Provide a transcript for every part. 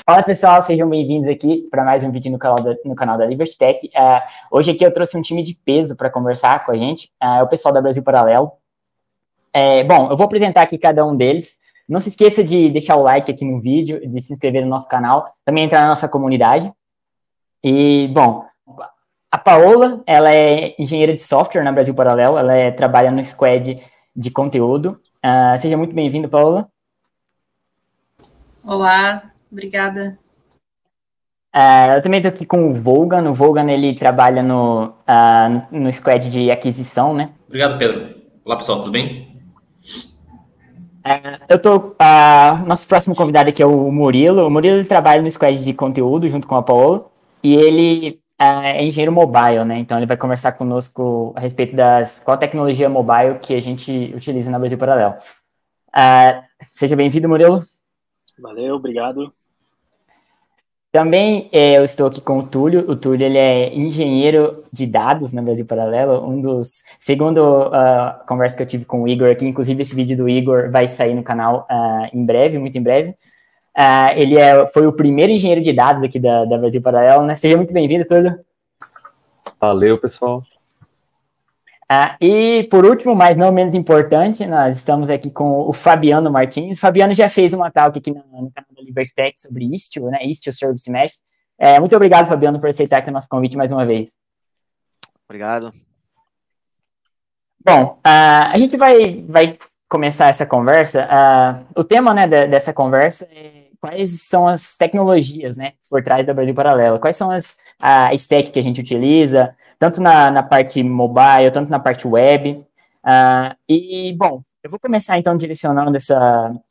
Fala pessoal, sejam bem-vindos aqui para mais um vídeo no canal da Liberty Tech. Hoje aqui eu trouxe um time de peso para conversar com a gente, é o pessoal da Brasil Paralelo. Bom, eu vou apresentar aqui cada um deles. Não se esqueça de deixar o like aqui no vídeo, de se inscrever no nosso canal, também entrar na nossa comunidade. E, bom, a Paola, ela é engenheira de software na Brasil Paralelo, ela trabalha no squad de conteúdo. Seja muito bem-vinda, Paola. Olá, obrigada. Eu também estou aqui com o Volgan. O Volgan, ele trabalha no squad de aquisição, né? Obrigado, Pedro. Olá, pessoal, tudo bem? Nosso próximo convidado aqui é o Murilo. O Murilo ele trabalha no squad de conteúdo junto com a Paola. E ele é engenheiro mobile, né? Então ele vai conversar conosco a respeito qual tecnologia mobile que a gente utiliza na Brasil Paralelo. Seja bem-vindo, Murilo. Valeu, obrigado. Também eu estou aqui com o Túlio. O Túlio ele é engenheiro de dados na Brasil Paralelo, segundo a conversa que eu tive com o Igor aqui, inclusive esse vídeo do Igor vai sair no canal em breve, muito em breve. Ele foi o primeiro engenheiro de dados aqui da Brasil Paralelo, né? Seja muito bem-vindo, Túlio. Valeu, pessoal. E por último, mas não menos importante, nós estamos aqui com o Fabiano Martins. O Fabiano já fez uma talk aqui no canal da Liberty Tech sobre Istio, né? Istio Service Mesh. Muito obrigado, Fabiano, por aceitar aqui o nosso convite mais uma vez. Obrigado. Bom, a gente vai começar essa conversa. O tema, né, dessa conversa é quais são as tecnologias, né, por trás da Brasil Paralelo. Quais são a stack que a gente utiliza, tanto na parte mobile, tanto na parte web. Bom, eu vou começar, então, direcionando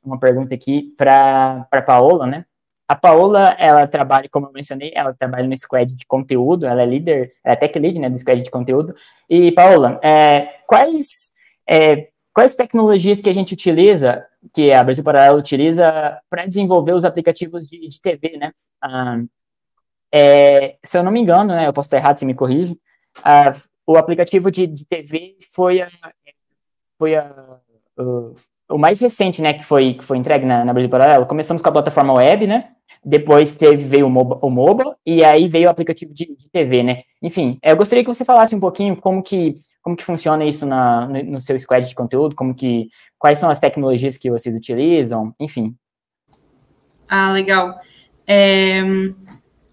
uma pergunta aqui para a Paola, né? A Paola, ela trabalha, como eu mencionei, ela trabalha no squad de conteúdo, ela é líder, ela é tech lead, né, do squad de conteúdo. E, Paola, quais tecnologias que a gente utiliza, que a Brasil Paralelo utiliza para desenvolver os aplicativos de TV, né? Se eu não me engano, né, eu posso estar errado, se me corrige, o aplicativo de TV foi o mais recente, né, que foi entregue na Brasil Paralelo. Começamos com a plataforma web, né? Depois veio o mobile e aí veio o aplicativo de TV, né? Enfim, eu gostaria que você falasse um pouquinho como que funciona isso no seu squad de conteúdo, quais são as tecnologias que vocês utilizam, enfim. Legal.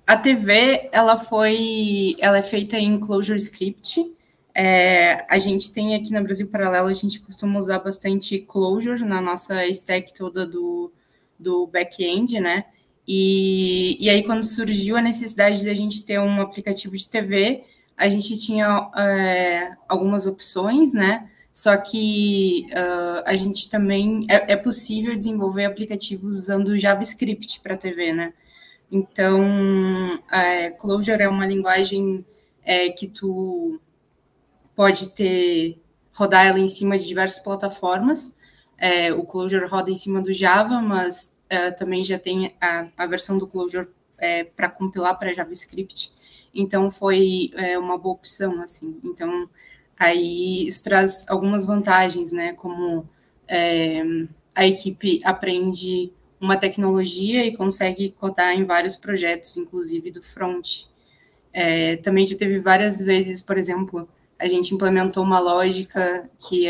A TV, ela é feita em ClojureScript. A gente tem aqui na Brasil Paralelo, a gente costuma usar bastante Clojure na nossa stack toda do back-end, né? E aí, quando surgiu a necessidade de a gente ter um aplicativo de TV, a gente tinha algumas opções, né? Só que a gente também... É possível desenvolver aplicativos usando JavaScript para TV, né? Então, Clojure é uma linguagem que tu pode rodar ela em cima de diversas plataformas. O Clojure roda em cima do Java, mas também já tem a versão do Clojure para compilar para JavaScript. Então, foi uma boa opção, assim. Então, aí isso traz algumas vantagens, né? Como a equipe aprende uma tecnologia e consegue codar em vários projetos, inclusive do front. Também já teve várias vezes, por exemplo, a gente implementou uma lógica que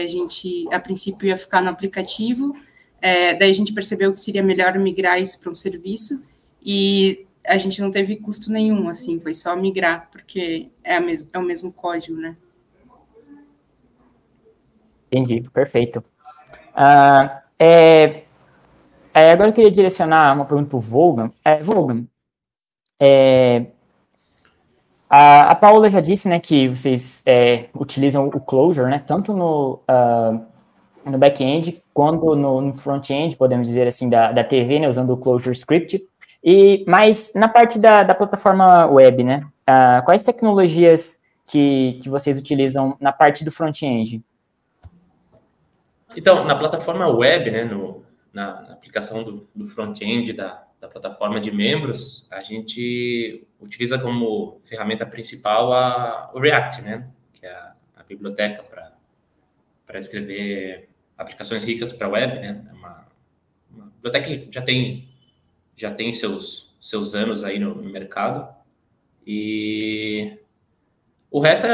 a princípio, ia ficar no aplicativo, daí a gente percebeu que seria melhor migrar isso para um serviço, e a gente não teve custo nenhum, assim, foi só migrar, porque é o mesmo código, né? Entendi, perfeito. Agora eu queria direcionar uma pergunta para o Volgan. Volgan, a Paola já disse, né, que vocês utilizam o Clojure, né, tanto no back-end quanto no front-end, podemos dizer assim, da TV, né, usando o Clojure Script. Mas na parte da plataforma web, né, quais tecnologias que vocês utilizam na parte do front-end? Então, na plataforma web, né, na aplicação do front-end da plataforma de membros, a gente utiliza como ferramenta principal o React, né, que é a biblioteca para escrever aplicações ricas para web, né, é uma biblioteca que já tem seus seus anos aí no mercado. E o resto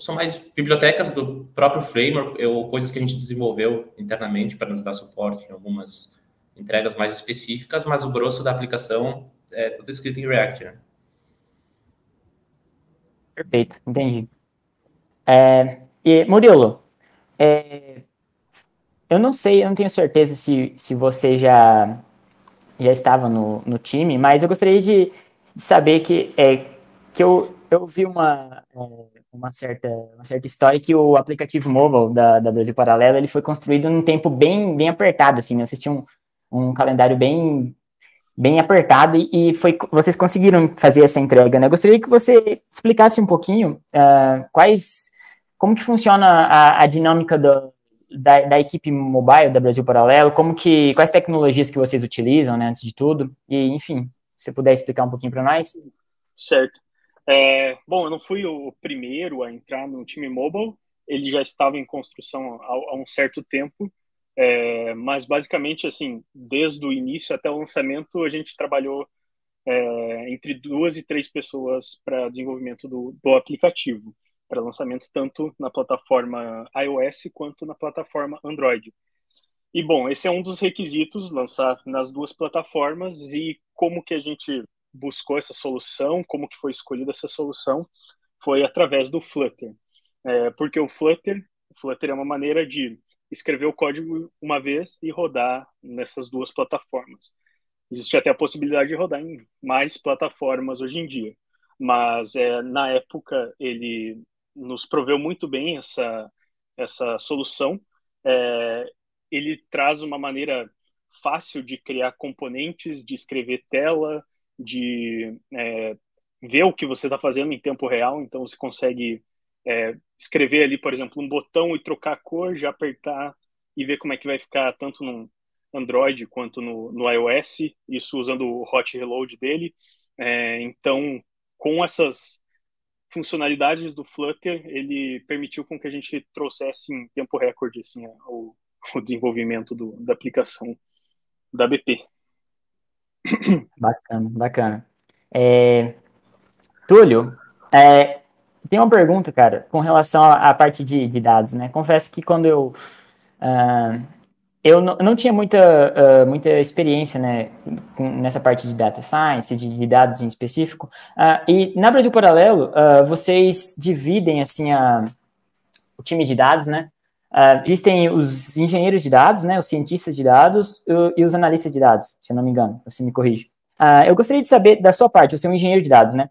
são mais bibliotecas do próprio framework, ou coisas que a gente desenvolveu internamente para nos dar suporte em algumas entregas mais específicas, mas o grosso da aplicação é tudo escrito em React, né? Perfeito, entendi. E Murilo, eu não sei, eu não tenho certeza se você já estava no time, mas eu gostaria de saber que eu vi uma certa história que o aplicativo mobile da Brasil Paralelo ele foi construído num tempo bem apertado, assim, né? Vocês tinham um calendário bem apertado vocês conseguiram fazer essa entrega, né? Eu gostaria que você explicasse um pouquinho como que funciona a dinâmica da equipe mobile da Brasil Paralelo, quais tecnologias que vocês utilizam, né, antes de tudo, e enfim, se você puder explicar um pouquinho para nós. Certo. Bom, eu não fui o primeiro a entrar no time mobile, ele já estava em construção há um certo tempo, mas basicamente, assim, desde o início até o lançamento, a gente trabalhou entre 2 e 3 pessoas para desenvolvimento do aplicativo, para lançamento tanto na plataforma iOS quanto na plataforma Android. E, bom, esse é um dos requisitos, lançar nas duas plataformas, e como que a gente buscou essa solução, como que foi escolhida essa solução, foi através do Flutter. Porque o Flutter é uma maneira de escrever o código uma vez e rodar nessas duas plataformas. Existe até a possibilidade de rodar em mais plataformas hoje em dia, mas na época ele nos proveu muito bem essa solução. Ele traz uma maneira fácil de criar componentes, de escrever tela, de ver o que você está fazendo em tempo real. Então você consegue escrever ali, por exemplo, um botão e trocar a cor, já apertar e ver como é que vai ficar tanto no Android quanto no iOS, isso usando o Hot Reload dele. Então, com essas funcionalidades do Flutter, ele permitiu com que a gente trouxesse em tempo recorde assim, o desenvolvimento da aplicação da BP. Bacana. Túlio, tem uma pergunta, cara, com relação à parte de dados, né? Confesso que quando eu não tinha muita experiência, né, nessa parte de data science, de dados em específico, e na Brasil Paralelo, vocês dividem, assim, o time de dados, né? Existem os engenheiros de dados, né, os cientistas de dados e os analistas de dados, se eu não me engano, você me corrige. Eu gostaria de saber, da sua parte, você é um engenheiro de dados, né?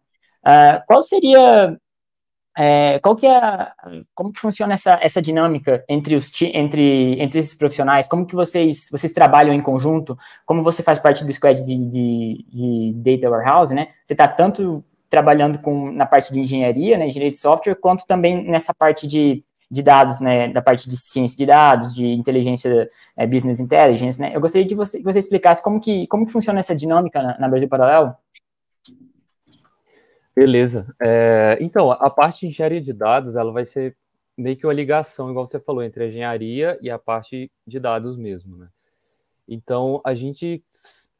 Como que funciona essa dinâmica entre esses profissionais? Como que vocês trabalham em conjunto? Como você faz parte do squad de Data Warehouse, né? Você está tanto trabalhando na parte de engenharia, né, engenharia de software, quanto também nessa parte de dados, né, da parte de ciência de dados, de inteligência, business intelligence, né? Eu gostaria que você explicasse como que funciona essa dinâmica na Brasil Paralelo. Beleza. Então, a parte de engenharia de dados, ela vai ser meio que uma ligação, igual você falou, entre a engenharia e a parte de dados mesmo, né? Então, a gente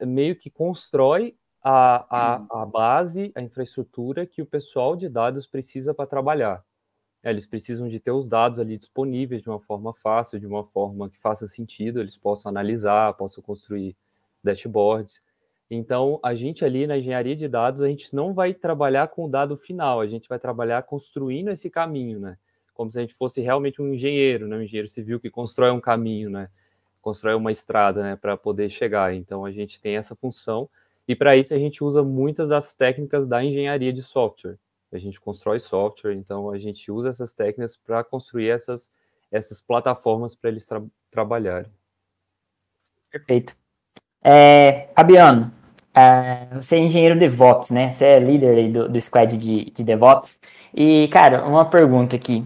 meio que constrói a base, a infraestrutura que o pessoal de dados precisa para trabalhar. Eles precisam de ter os dados ali disponíveis de uma forma fácil, de uma forma que faça sentido, eles possam analisar, possam construir dashboards. Então, a gente ali na engenharia de dados, a gente não vai trabalhar com o dado final, a gente vai trabalhar construindo esse caminho, né? Como se a gente fosse realmente um engenheiro, né? Um engenheiro civil que constrói um caminho, né? Constrói uma estrada, né? Para poder chegar. Então, a gente tem essa função e para isso a gente usa muitas das técnicas da engenharia de software. A gente constrói software, então a gente usa essas técnicas para construir essas plataformas para eles trabalharem. Perfeito. Fabiano, você é engenheiro DevOps, né? Você é líder aí do squad de DevOps. E, cara, uma pergunta aqui.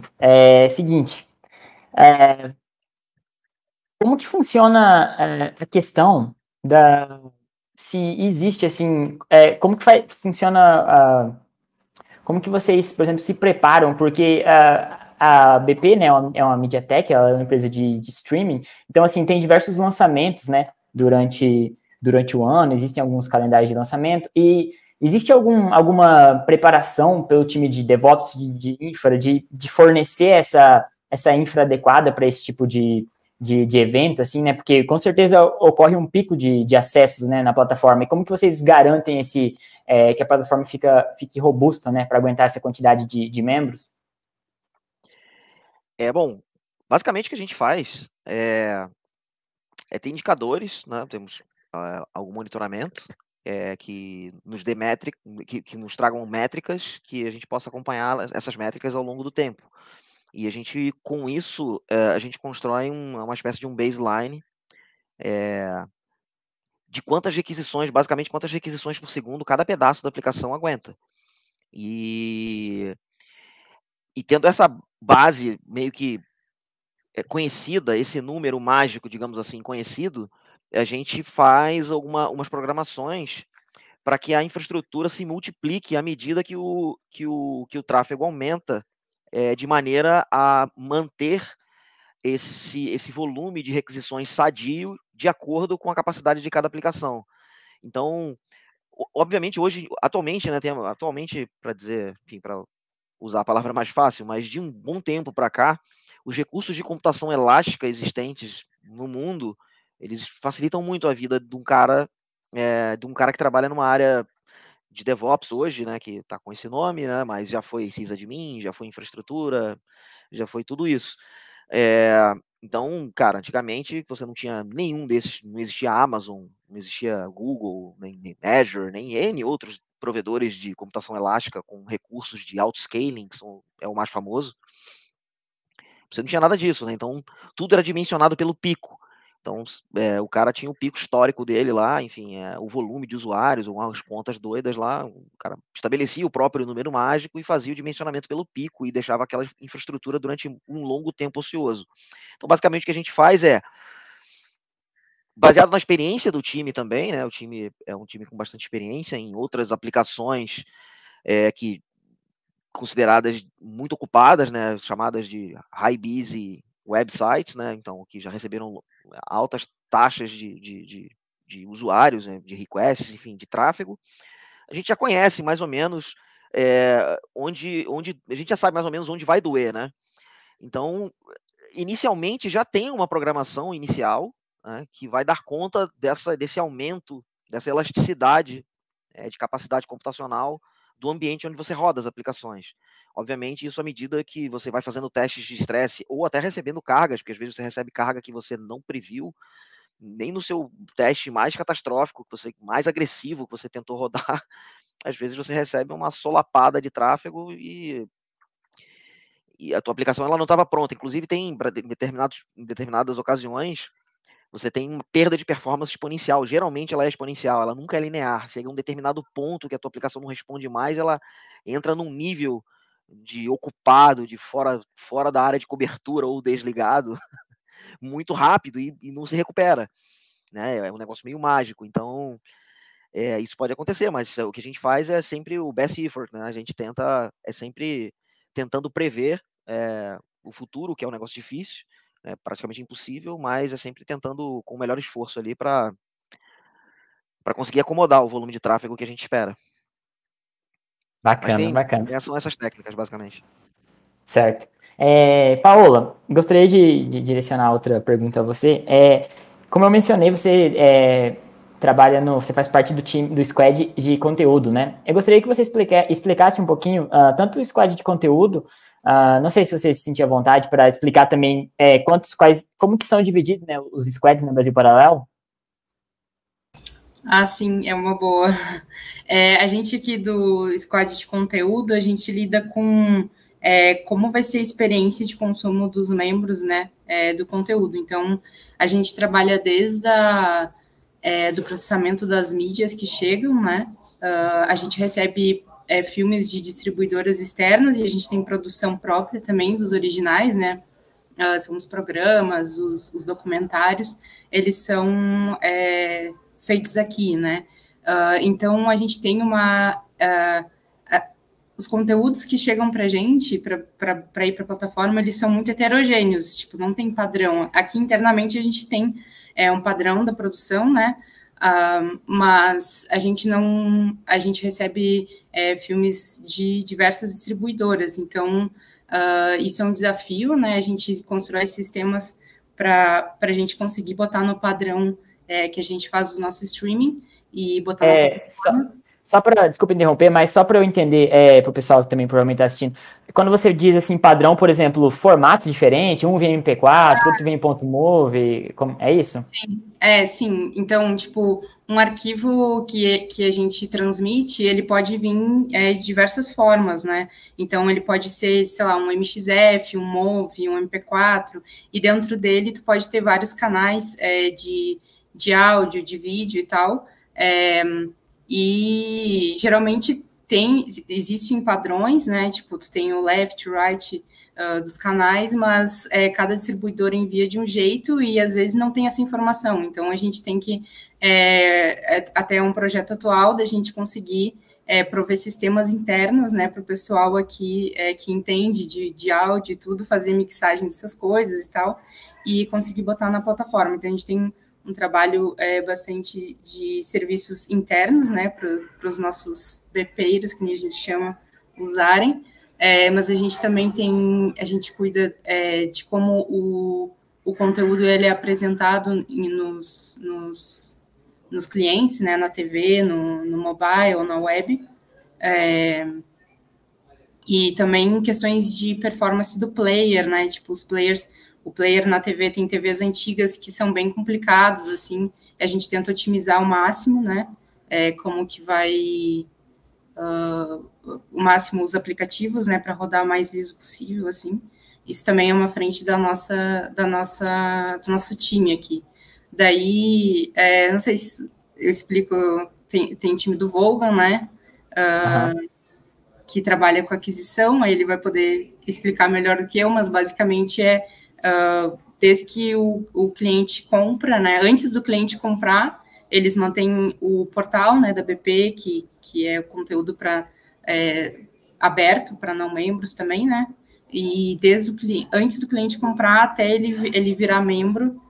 Seguinte, como que funciona a questão se existe, assim, como que funciona como que vocês, por exemplo, se preparam? Porque a BP, né, é uma MediaTek, ela é uma empresa de streaming, então, assim, tem diversos lançamentos, né, durante durante o ano? Existem alguns calendários de lançamento? E existe alguma preparação pelo time de DevOps, de infra, de fornecer essa infra adequada para esse tipo de evento, assim, né? Porque com certeza ocorre um pico de acessos, né, na plataforma. E como que vocês garantem que a plataforma fique robusta, né, para aguentar essa quantidade de membros? Bom, basicamente o que a gente faz é ter indicadores, né? Temos algum monitoramento que nos dê que nos tragam métricas que a gente possa acompanhar essas métricas ao longo do tempo. E a gente, com isso, a gente constrói uma espécie de um baseline de basicamente quantas requisições por segundo cada pedaço da aplicação aguenta. E tendo essa base meio que conhecida, esse número mágico, digamos assim, conhecido, a gente faz umas programações para que a infraestrutura se multiplique à medida que o tráfego aumenta, de maneira a manter esse volume de requisições sadio de acordo com a capacidade de cada aplicação. Então, obviamente, atualmente, para dizer, enfim, para usar a palavra mais fácil, mas de um bom tempo para cá, os recursos de computação elástica existentes no mundo, eles facilitam muito a vida de um cara que trabalha numa área de DevOps hoje, né, que está com esse nome, né, mas já foi sysadmin, já foi infraestrutura, já foi tudo isso. Então, cara, antigamente você não tinha nenhum desses, não existia Amazon, não existia Google, nem Azure, nem N outros provedores de computação elástica com recursos de autoscaling, que é o mais famoso. Você não tinha nada disso, né? Então, tudo era dimensionado pelo pico. Então, o cara tinha o pico histórico dele lá, enfim, o volume de usuários, umas contas doidas lá, o cara estabelecia o próprio número mágico e fazia o dimensionamento pelo pico e deixava aquela infraestrutura durante um longo tempo ocioso. Então, basicamente, o que a gente faz baseado na experiência do time também, né? O time é um time com bastante experiência em outras aplicações que consideradas muito ocupadas, né? Chamadas de high busy websites, né? Então, que já receberam altas taxas de usuários, né? De requests, enfim, de tráfego. A gente já conhece mais ou menos onde a gente já sabe mais ou menos onde vai doer, né? Então, inicialmente já tem uma programação inicial, né, que vai dar conta desse aumento, dessa elasticidade de capacidade computacional do ambiente onde você roda as aplicações. Obviamente, isso à medida que você vai fazendo testes de estresse ou até recebendo cargas, porque às vezes você recebe carga que você não previu, nem no seu teste mais catastrófico, mais agressivo que você tentou rodar, às vezes você recebe uma solapada de tráfego e a tua aplicação ela não estava pronta. Inclusive, em determinadas ocasiões, você tem uma perda de performance exponencial. Geralmente ela é exponencial, ela nunca é linear. Chega a um determinado ponto que a tua aplicação não responde mais, ela entra num nível de ocupado, de fora da área de cobertura ou desligado, muito rápido e não se recupera. Né? É um negócio meio mágico. Então, isso pode acontecer, mas o que a gente faz é sempre o best effort. Né? A gente sempre tentando prever o futuro, que é um negócio difícil, praticamente impossível, mas é sempre tentando com o melhor esforço ali para conseguir acomodar o volume de tráfego que a gente espera. Bacana, bacana. São essas técnicas, basicamente. Certo. Paola, gostaria de direcionar outra pergunta a você. Como eu mencionei, você você faz parte do time, do squad de conteúdo, né? Eu gostaria que você explicasse um pouquinho, tanto o squad de conteúdo, não sei se você se sentia à vontade para explicar também como que são divididos, né, os squads no Brasil Paralelo? Sim, é uma boa. A gente aqui do squad de conteúdo, a gente lida com como vai ser a experiência de consumo dos membros, né, do conteúdo. Então, a gente trabalha desde do processamento das mídias que chegam, né? A gente recebe filmes de distribuidoras externas e a gente tem produção própria também dos originais, né? São os programas, os documentários, eles são feitos aqui, né? Então, a gente tem os conteúdos que chegam para a gente, para ir para a plataforma, eles são muito heterogêneos, tipo, não tem padrão. Aqui, internamente, a gente tem um padrão da produção, né? mas a gente recebe filmes de diversas distribuidoras, então isso é um desafio, né? A gente constrói sistemas para a gente conseguir botar no padrão que a gente faz o nosso streaming e botar na plataforma. Só para, desculpa interromper, mas só para eu entender, para o pessoal que também provavelmente está assistindo, quando você diz assim padrão, por exemplo, formatos diferentes, um vem em MP4, outro vem em .mov, é isso? Sim, sim. Então, tipo, um arquivo que a gente transmite, ele pode vir de diversas formas, né? Então, ele pode ser, sei lá, um MXF, um MOV, um MP4, e dentro dele tu pode ter vários canais de áudio, de vídeo e tal, e geralmente existem padrões, né? Tipo, tu tem o left, right dos canais, mas cada distribuidor envia de um jeito e às vezes não tem essa informação. Então a gente tem que, até um projeto atual, da gente conseguir prover sistemas internos, né, para o pessoal aqui que entende de áudio e tudo, fazer mixagem dessas coisas e tal, e conseguir botar na plataforma. Então a gente tem um trabalho bastante de serviços internos, né, para os nossos BPeiros, que a gente chama, usarem, mas a gente também a gente cuida de como o conteúdo ele é apresentado nos clientes, né, na TV, no mobile ou na web, e também questões de performance do player, né, tipo o player na TV tem TVs antigas que são bem complicados, assim, a gente tenta otimizar ao máximo, né, como que vai o máximo os aplicativos, né, para rodar o mais liso possível, assim. Isso também é uma frente do nosso time aqui. Daí, não sei se eu explico, tem o time do Volgan, né, que trabalha com aquisição, aí ele vai poder explicar melhor do que eu, mas basicamente desde que o cliente compra, né, antes do cliente comprar, eles mantêm o portal, né, da BP, que é o conteúdo aberto para não membros também, né, e antes do cliente comprar até ele virar membro,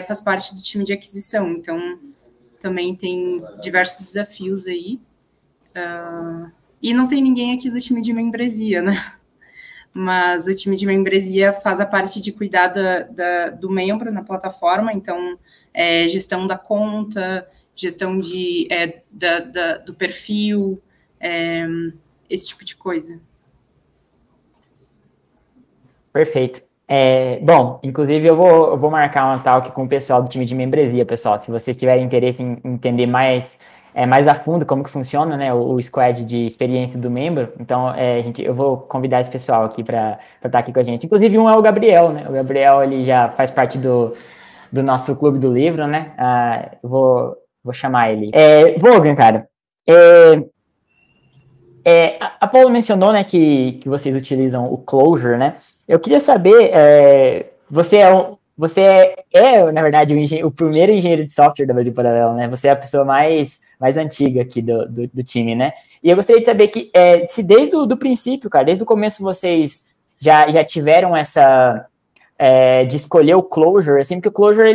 faz parte do time de aquisição, então também tem diversos desafios aí, e não tem ninguém aqui do time de membresia, né, mas o time de membresia faz a parte de cuidar do membro na plataforma, então gestão da conta, gestão do perfil, esse tipo de coisa. Perfeito. Bom, inclusive eu vou marcar uma talk com o pessoal do time de membresia, pessoal. Se vocês tiverem interesse em entender mais a fundo como que funciona, né, o squad de experiência do membro, então eu vou convidar esse pessoal aqui para estar aqui com a gente. Inclusive um é o Gabriel, né? O Gabriel ele já faz parte do nosso clube do livro, né? Vou chamar ele. Volgan, cara. A Paula mencionou, né, que vocês utilizam o Clojure, né? Eu queria saber, você é, na verdade, o primeiro engenheiro de software da Brasil Paralelo, né? Você é a pessoa mais antiga aqui do time, né? E eu gostaria de saber se desde o princípio, cara, desde o começo vocês já tiveram essa de escolher o Clojure, assim, porque o Clojure,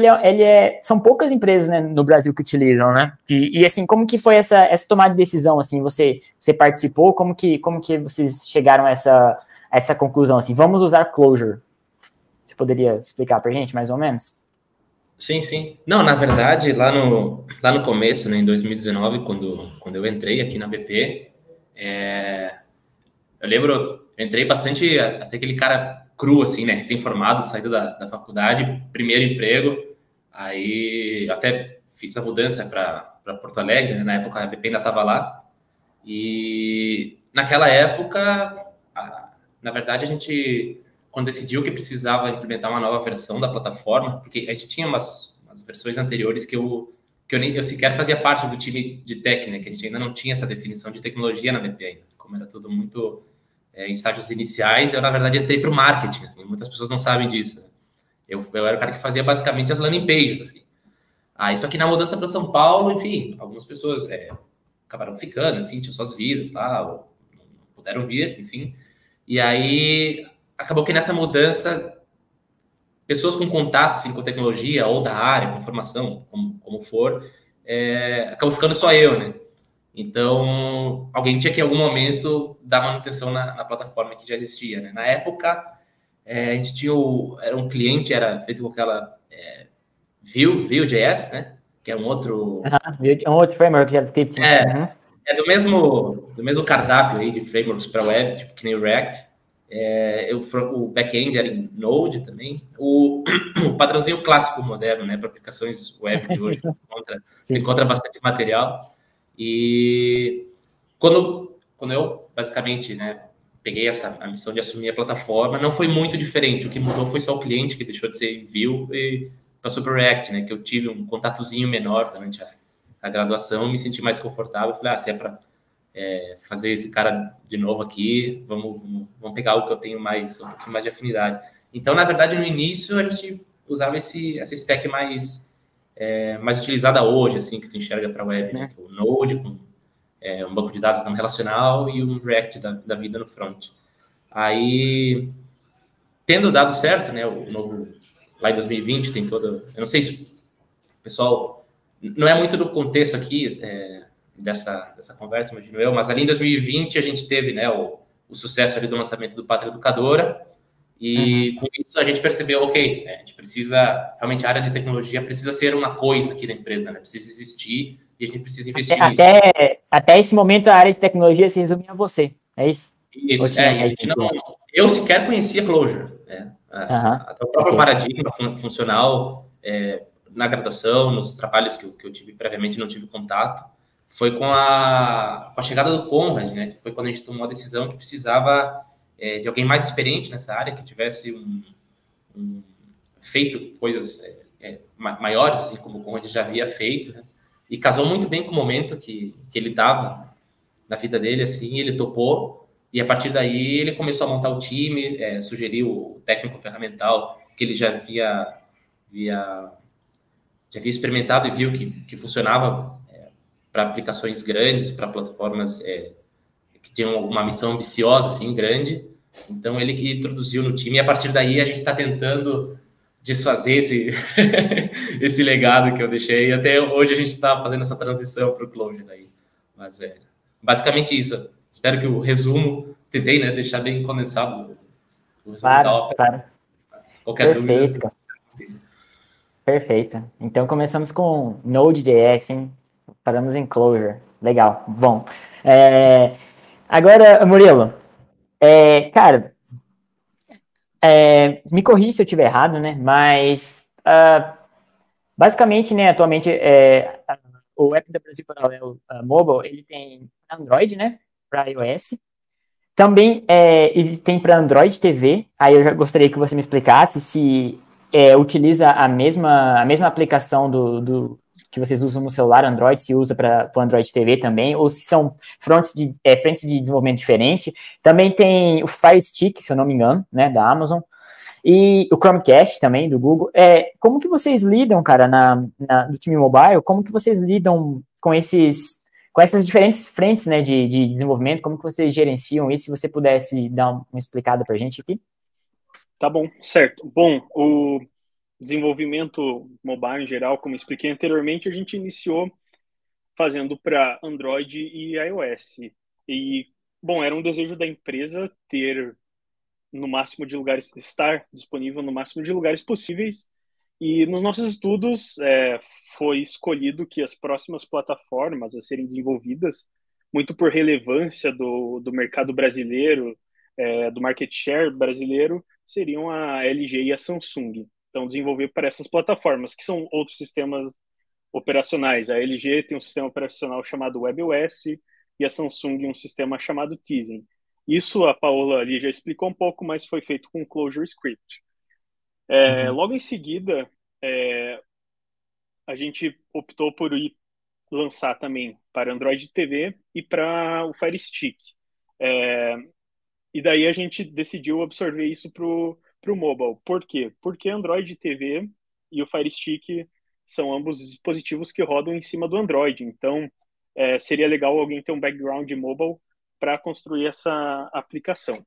são poucas empresas, né, no Brasil que utilizam, né? E assim, como que foi essa tomada de decisão, assim, você participou, como que vocês chegaram a essa conclusão, assim, vamos usar Clojure? Você poderia explicar pra gente, mais ou menos? Sim. Não, na verdade, lá no começo, né, em 2019, quando eu entrei aqui na BP, eu lembro, eu entrei bastante, até aquele cara cru, assim, né, recém-formado, saído da faculdade, primeiro emprego, aí até fiz a mudança para Porto Alegre, né, na época a BP ainda estava lá, e naquela época, na verdade, a gente, quando decidiu que precisava implementar uma nova versão da plataforma, porque a gente tinha umas versões anteriores que eu sequer fazia parte do time de tech, né, que a gente ainda não tinha essa definição de tecnologia na BP ainda, como era tudo muito em estágios iniciais, eu, na verdade, entrei para o marketing, assim, muitas pessoas não sabem disso. Né? Eu era o cara que fazia, basicamente, as landing pages, assim. Só que na mudança para São Paulo, enfim, algumas pessoas acabaram ficando, enfim, tinham suas vidas lá, ou não puderam vir, enfim. E aí, acabou que nessa mudança, pessoas com contato, assim, com tecnologia, ou da área, com formação, como for, acabou ficando só eu, né? Então, alguém tinha que, em algum momento, dar manutenção na plataforma que já existia, né? Na época, a gente tinha era um cliente, era feito com aquela Vue.js, né? Que é um outro... Um outro framework de JavaScript. É do mesmo cardápio aí de frameworks para web, tipo que nem o React. O back-end era em Node também. O padrãozinho clássico moderno, né? Para aplicações web de hoje. Você encontra bastante material. E quando eu, basicamente, né, peguei a missão de assumir a plataforma, não foi muito diferente. O que mudou foi só o cliente, que deixou de ser Vue e passou para o React, né? Que eu tive um contatozinho menor durante a graduação, me senti mais confortável. Falei, se é para fazer esse cara de novo aqui, vamos pegar algo que eu tenho um pouquinho mais de afinidade. Então, na verdade, no início, a gente usava essa stack mais utilizada hoje, assim, que tu enxerga para web, né? O Node, com um banco de dados não relacional e um React da vida no front. Aí, tendo dado certo, né, o novo, lá em 2020, tem todo... Eu não sei se o pessoal... Não é muito do contexto aqui dessa conversa, imagino eu, mas ali em 2020 a gente teve, né, o sucesso ali do lançamento do Pátria Educadora, e com isso a gente percebeu, ok, a gente precisa, realmente a área de tecnologia precisa ser uma coisa aqui da empresa, né, precisa existir e a gente precisa investir nisso. Até esse momento a área de tecnologia se resume a você, é isso? Isso, eu sequer conhecia Clojure, né? Até o próprio paradigma funcional na graduação, nos trabalhos que eu tive previamente, não tive contato, foi com a chegada do Conrad, né? Que foi quando a gente tomou a decisão que precisava de alguém mais experiente nessa área, que tivesse feito coisas maiores, assim, como o Conrad já havia feito, né? E casou muito bem com o momento que ele estava na vida dele, assim, ele topou, e a partir daí ele começou a montar o time, sugeriu o técnico ferramental que ele já havia experimentado e viu que funcionava para aplicações grandes, para plataformas que tinham uma missão ambiciosa, assim, grande. Então, ele que introduziu no time, e a partir daí a gente está tentando desfazer esse legado que eu deixei, e até hoje a gente está fazendo essa transição para o Clojure aí. Mas basicamente isso. Espero que o resumo, tentei, né, deixar bem condensado o resumo da ópera. Claro. Qualquer dúvida... Perfeito. Então, começamos com Node.js, hein? Paramos em Clojure. Legal. Bom. Agora, Murilo, cara, me corrija se eu estiver errado, né? Mas, basicamente, né, atualmente, o app da Brasil Paralelo Mobile, ele tem Android, né? Para iOS. Também tem para Android TV. Aí eu já gostaria que você me explicasse se utiliza a mesma aplicação do que vocês usam no celular Android, se usa para o Android TV também, ou se são frentes de desenvolvimento diferente. Também tem o Fire Stick, se eu não me engano, né, da Amazon, e o Chromecast também, do Google. Como que vocês lidam, cara, no time mobile, como que vocês lidam com essas diferentes frentes, né, de desenvolvimento, como que vocês gerenciam isso? Se você pudesse dar uma explicada para a gente aqui. Tá bom, certo. Bom, o desenvolvimento mobile em geral, como expliquei anteriormente, a gente iniciou fazendo para Android e iOS. E, bom, era um desejo da empresa ter no máximo de lugares, estar disponível no máximo de lugares possíveis. E nos nossos estudos foi escolhido que as próximas plataformas a serem desenvolvidas, muito por relevância do mercado brasileiro, do market share brasileiro, seriam a LG e a Samsung. Então, desenvolver para essas plataformas, que são outros sistemas operacionais. A LG tem um sistema operacional chamado WebOS e a Samsung um sistema chamado Tizen. Isso a Paola ali já explicou um pouco, mas foi feito com Clojure Script. Logo em seguida, a gente optou por lançar também para Android TV e para o Fire Stick. E daí a gente decidiu absorver isso para o mobile. Por quê? Porque Android TV e o Fire Stick são ambos dispositivos que rodam em cima do Android. Então, seria legal alguém ter um background mobile para construir essa aplicação.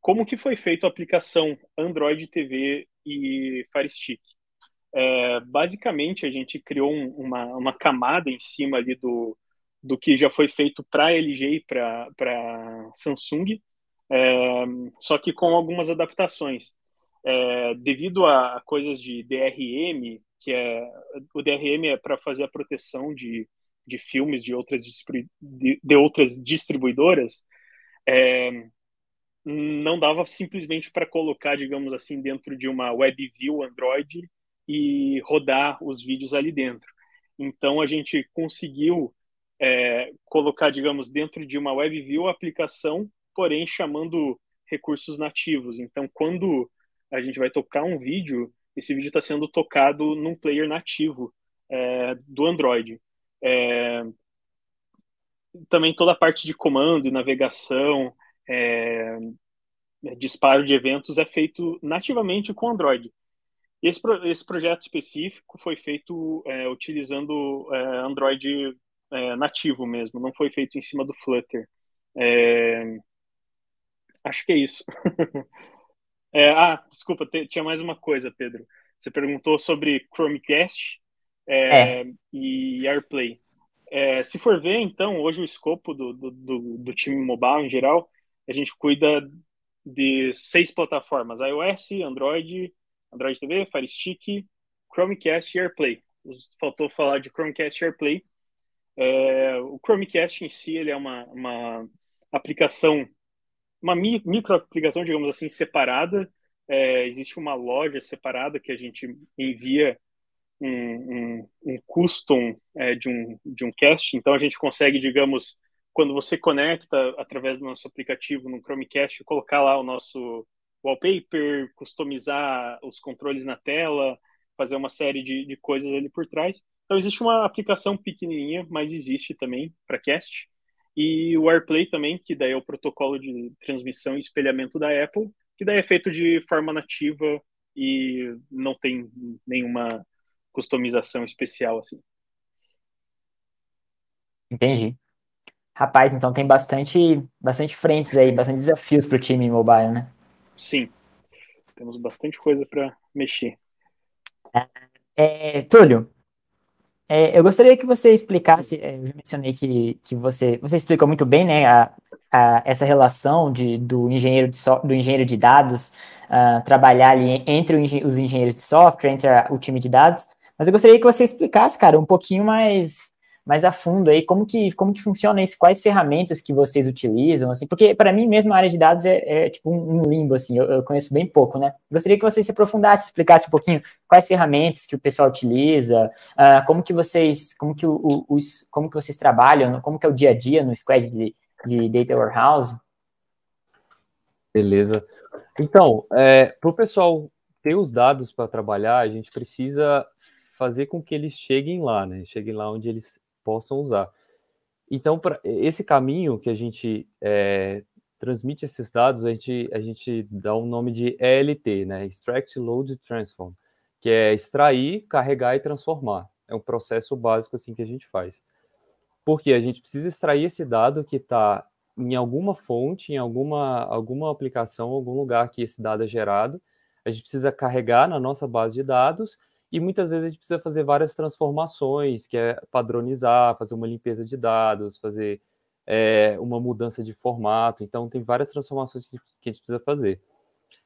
Como que foi feita a aplicação Android TV e Fire Stick? Basicamente, a gente criou uma camada em cima ali do que já foi feito para LG e para Samsung, só que com algumas adaptações. Devido a coisas de DRM, o DRM é para fazer a proteção de filmes de outras distribuidoras, não dava simplesmente para colocar, digamos assim, dentro de uma WebView Android e rodar os vídeos ali dentro. Então, a gente conseguiu colocar, digamos, dentro de uma WebView a aplicação, porém chamando recursos nativos. Então, quando a gente vai tocar um vídeo, esse vídeo está sendo tocado num player nativo do Android. Também toda a parte de comando e navegação, disparo de eventos é feito nativamente com Android. Esse projeto específico foi feito utilizando Android nativo mesmo, não foi feito em cima do Flutter. Acho que é isso. Desculpa, tinha mais uma coisa, Pedro. Você perguntou sobre Chromecast e AirPlay. Se for ver, então, hoje o escopo do time mobile em geral, a gente cuida de 6 plataformas: iOS, Android TV, Fire Stick, Chromecast e AirPlay. Faltou falar de Chromecast e AirPlay. O Chromecast em si ele é uma aplicação, uma micro aplicação, digamos assim, separada. Existe uma loja separada que a gente envia um custom de um cast. Então a gente consegue, digamos, quando você conecta através do nosso aplicativo no Chromecast, colocar lá o nosso wallpaper, customizar os controles na tela, fazer uma série de coisas ali por trás. Então existe uma aplicação pequenininha, mas existe também para cast. E o AirPlay também, que daí é o protocolo de transmissão e espelhamento da Apple, que daí é feito de forma nativa e não tem nenhuma customização especial, assim. Entendi. Rapaz, então tem bastante frentes aí, bastante desafios para o time mobile, né? Sim, temos bastante coisa para mexer. Túlio, eu gostaria que você explicasse, eu já mencionei que você explicou muito bem, né, essa relação do engenheiro de dados, trabalhar ali entre os engenheiros de software, entre o time de dados, mas eu gostaria que você explicasse, cara, um pouquinho mais a fundo aí, como que funciona isso, quais ferramentas que vocês utilizam, assim, porque para mim mesmo a área de dados é tipo um limbo, assim, eu conheço bem pouco, né? Gostaria que você se aprofundasse, explicasse um pouquinho quais ferramentas que o pessoal utiliza, como que vocês trabalham, como que é o dia a dia no squad de Data Warehouse. Beleza. Então, para o pessoal ter os dados para trabalhar, a gente precisa fazer com que eles cheguem lá, né? Cheguem lá onde eles possam usar. Então, para esse caminho que a gente transmite esses dados, a gente dá um nome de ELT, né? Extract, Load, Transform, que é extrair, carregar e transformar. É um processo básico assim que a gente faz. Porque a gente precisa extrair esse dado que está em alguma fonte, em alguma aplicação, algum lugar que esse dado é gerado. A gente precisa carregar na nossa base de dados e muitas vezes a gente precisa fazer várias transformações, que é padronizar, fazer uma limpeza de dados, fazer uma mudança de formato. Então, tem várias transformações que a gente precisa fazer.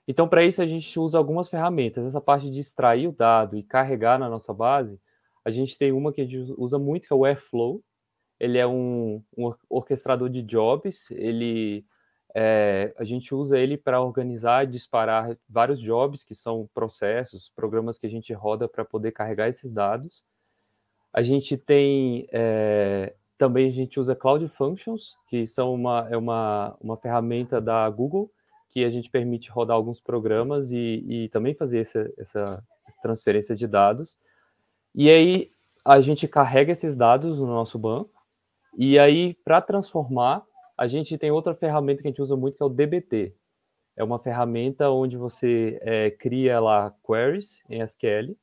Então, para isso, a gente usa algumas ferramentas. Essa parte de extrair o dado e carregar na nossa base, a gente tem uma que a gente usa muito, que é o Airflow. Ele é um orquestrador de jobs. A gente usa ele para organizar e disparar vários jobs, que são processos, programas que a gente roda para poder carregar esses dados. A gente tem... também a gente usa Cloud Functions, que são uma ferramenta da Google, que a gente permite rodar alguns programas e também fazer essa transferência de dados. E aí a gente carrega esses dados no nosso banco, e aí para transformar, a gente tem outra ferramenta que a gente usa muito, que é o dbt. É uma ferramenta onde você cria lá queries em SQL,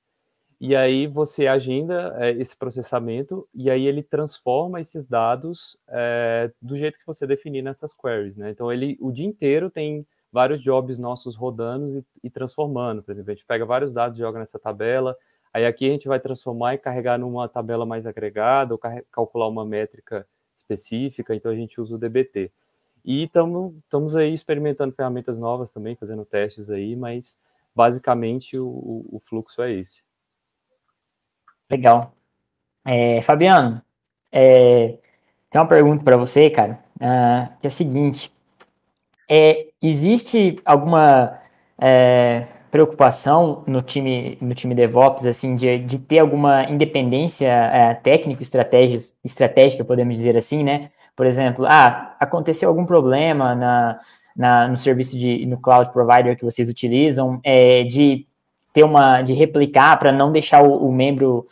e aí você agenda esse processamento, e aí ele transforma esses dados do jeito que você definir nessas queries, né? Então, o dia inteiro tem vários jobs nossos rodando e transformando. Por exemplo, a gente pega vários dados, joga nessa tabela, Aí aqui a gente vai transformar e carregar numa tabela mais agregada, ou calcular uma métrica específica, então a gente usa o DBT. E estamos aí experimentando ferramentas novas também, fazendo testes aí, mas basicamente o fluxo é esse. Legal. Fabiano, tem uma pergunta para você, cara, que é a seguinte. Existe alguma preocupação no time DevOps, assim, de ter alguma independência estratégica, podemos dizer assim, né? Por exemplo, aconteceu algum problema no serviço no cloud provider que vocês utilizam, de replicar para não deixar o membro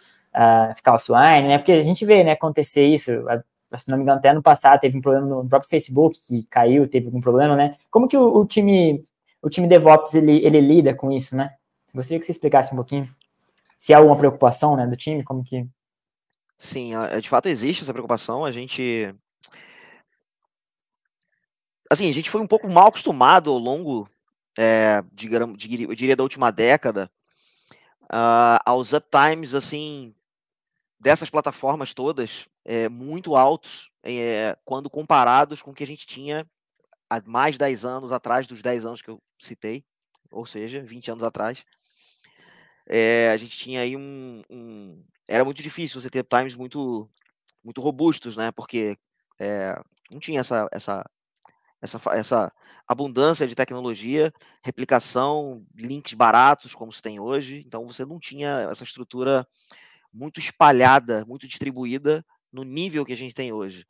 ficar offline, né? Porque a gente vê, né, acontecer isso. Se não me engano, até ano passado teve um problema no próprio Facebook, que caiu, teve algum problema, né? Como que o time DevOps, ele lida com isso, né? Gostaria que você explicasse um pouquinho. Se há alguma preocupação, né, do time, como que... Sim, de fato existe essa preocupação. A gente foi um pouco mal acostumado ao longo, eu diria, da última década, aos uptimes, assim, dessas plataformas todas, muito altos, quando comparados com o que a gente tinha há mais de 10 anos atrás, dos 10 anos que eu citei, ou seja, 20 anos atrás. A gente tinha aí era muito difícil você ter times muito, muito robustos, né? Porque não tinha essa abundância de tecnologia, replicação, links baratos, como se tem hoje. Então, você não tinha essa estrutura muito espalhada, muito distribuída no nível que a gente tem hoje.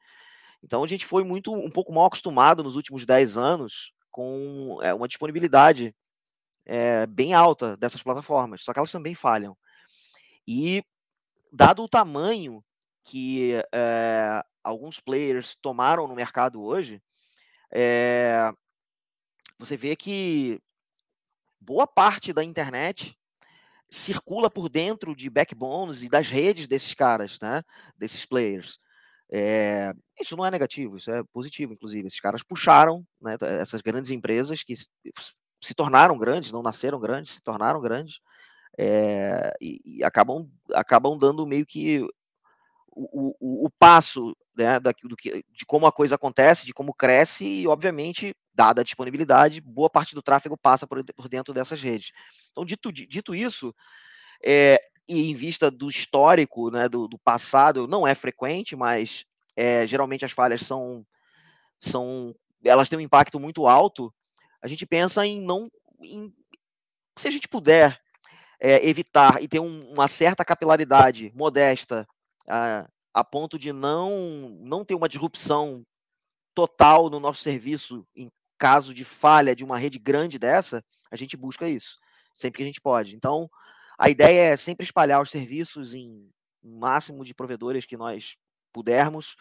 Então, a gente foi um pouco mal acostumado nos últimos 10 anos com uma disponibilidade bem alta dessas plataformas, só que elas também falham. E, dado o tamanho que alguns players tomaram no mercado hoje, você vê que boa parte da internet circula por dentro de backbones e das redes desses caras, né? Desses players. Isso não é negativo, isso é positivo, inclusive. Esses caras puxaram, né, essas grandes empresas que se tornaram grandes, não nasceram grandes, se tornaram grandes, e acabam dando meio que o passo, né, de como a coisa acontece, de como cresce, e, obviamente, dada a disponibilidade, boa parte do tráfego passa por dentro dessas redes. Então, dito isso, e em vista do histórico, né, do passado, não é frequente, mas geralmente as falhas elas têm um impacto muito alto. A gente pensa se a gente puder evitar e ter uma certa capilaridade modesta, a ponto de não ter uma disrupção total no nosso serviço em caso de falha de uma rede grande dessa, a gente busca isso, sempre que a gente pode. Então, a ideia é sempre espalhar os serviços em o máximo de provedores que nós pudermos,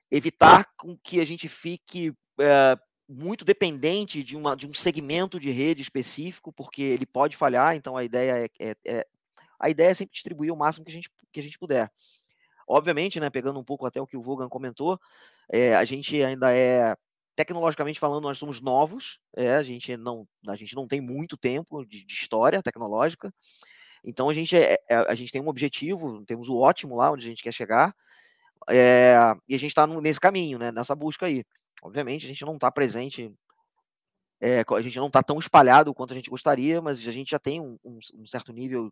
evitar com que a gente fique muito dependente de um segmento de rede específico, porque ele pode falhar. Então, a ideia é sempre distribuir o máximo que a gente puder. Obviamente, né, pegando um pouco até o que o Vogan comentou, a gente ainda tecnologicamente falando, nós somos novos, a gente não tem muito tempo de história tecnológica, então a gente tem um objetivo, temos o ótimo lá onde a gente quer chegar, e a gente está nesse caminho, né, nessa busca aí. Obviamente, a gente não está presente, a gente não está tão espalhado quanto a gente gostaria, mas a gente já tem um certo nível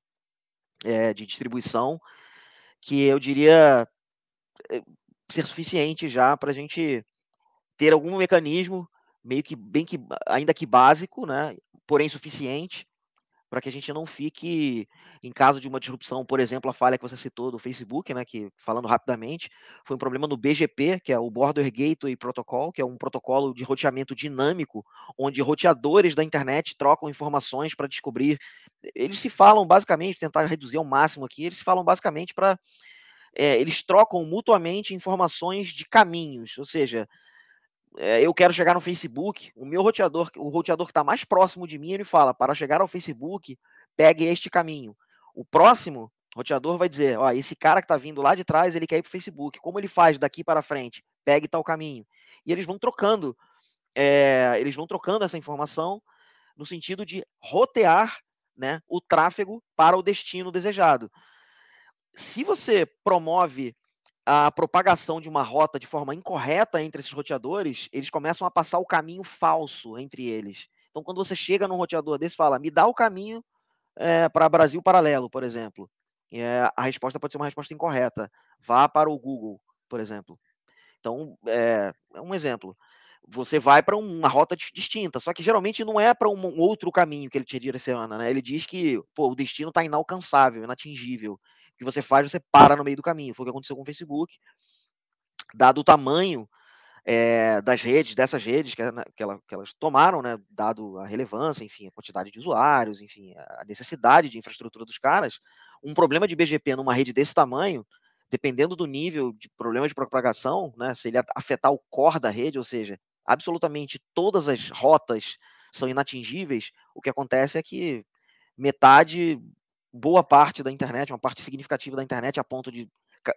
de distribuição que eu diria ser suficiente já para a gente ter algum mecanismo, ainda que básico, né, porém suficiente, para que a gente não fique, em caso de uma disrupção, por exemplo, a falha que você citou do Facebook, né, que, falando rapidamente, foi um problema no BGP, que é o Border Gateway Protocol, que é um protocolo de roteamento dinâmico, onde roteadores da internet trocam informações para descobrir. Eles se falam basicamente, tentar reduzir ao máximo aqui, eles se falam basicamente para eles trocam mutuamente informações de caminhos, ou seja, eu quero chegar no Facebook, o roteador que está mais próximo de mim, ele fala, para chegar ao Facebook, pegue este caminho. O próximo roteador vai dizer, esse cara que está vindo lá de trás, ele quer ir para o Facebook, como ele faz daqui para frente? Pegue tal caminho. E eles vão trocando essa informação no sentido de rotear, né, o tráfego para o destino desejado. Se você promove a propagação de uma rota de forma incorreta entre esses roteadores, eles começam a passar o caminho falso entre eles. Então, quando você chega num roteador desse, fala, me dá o caminho para Brasil Paralelo, por exemplo. A resposta pode ser uma resposta incorreta. Vá para o Google, por exemplo. Então, é um exemplo. Você vai para uma rota distinta, só que geralmente não é para um outro caminho que ele te direciona, né? Ele diz que o destino está inalcançável, inatingível. O que você faz, você para no meio do caminho. Foi o que aconteceu com o Facebook. Dado o tamanho dessas redes que elas tomaram, né? Dado a relevância, enfim, a quantidade de usuários, enfim, a necessidade de infraestrutura dos caras, um problema de BGP numa rede desse tamanho, dependendo do nível de problema de propagação, né, se ele afetar o core da rede, ou seja, absolutamente todas as rotas são inatingíveis, o que acontece é que boa parte da internet, uma parte significativa da internet, a ponto de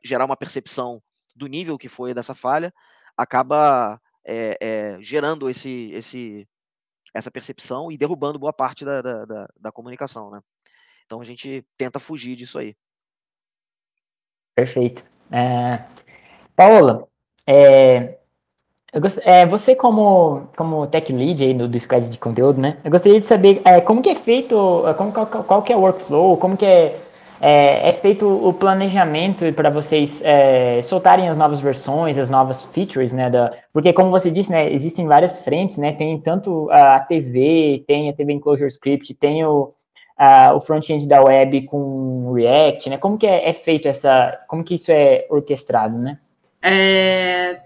gerar uma percepção do nível que foi dessa falha, acaba gerando essa percepção e derrubando boa parte da comunicação, né? Então a gente tenta fugir disso aí. Perfeito. Paola, você como tech lead aí do squad de conteúdo, né? Eu gostaria de saber como que é feito, qual que é o workflow, como que é feito o planejamento para vocês soltarem as novas versões, as novas features, né? Porque como você disse, né? Existem várias frentes, né? Tem tanto a TV, tem a TV Enclosure Script, tem o front-end da web com React, né? Como que é feito como que isso é orquestrado, né?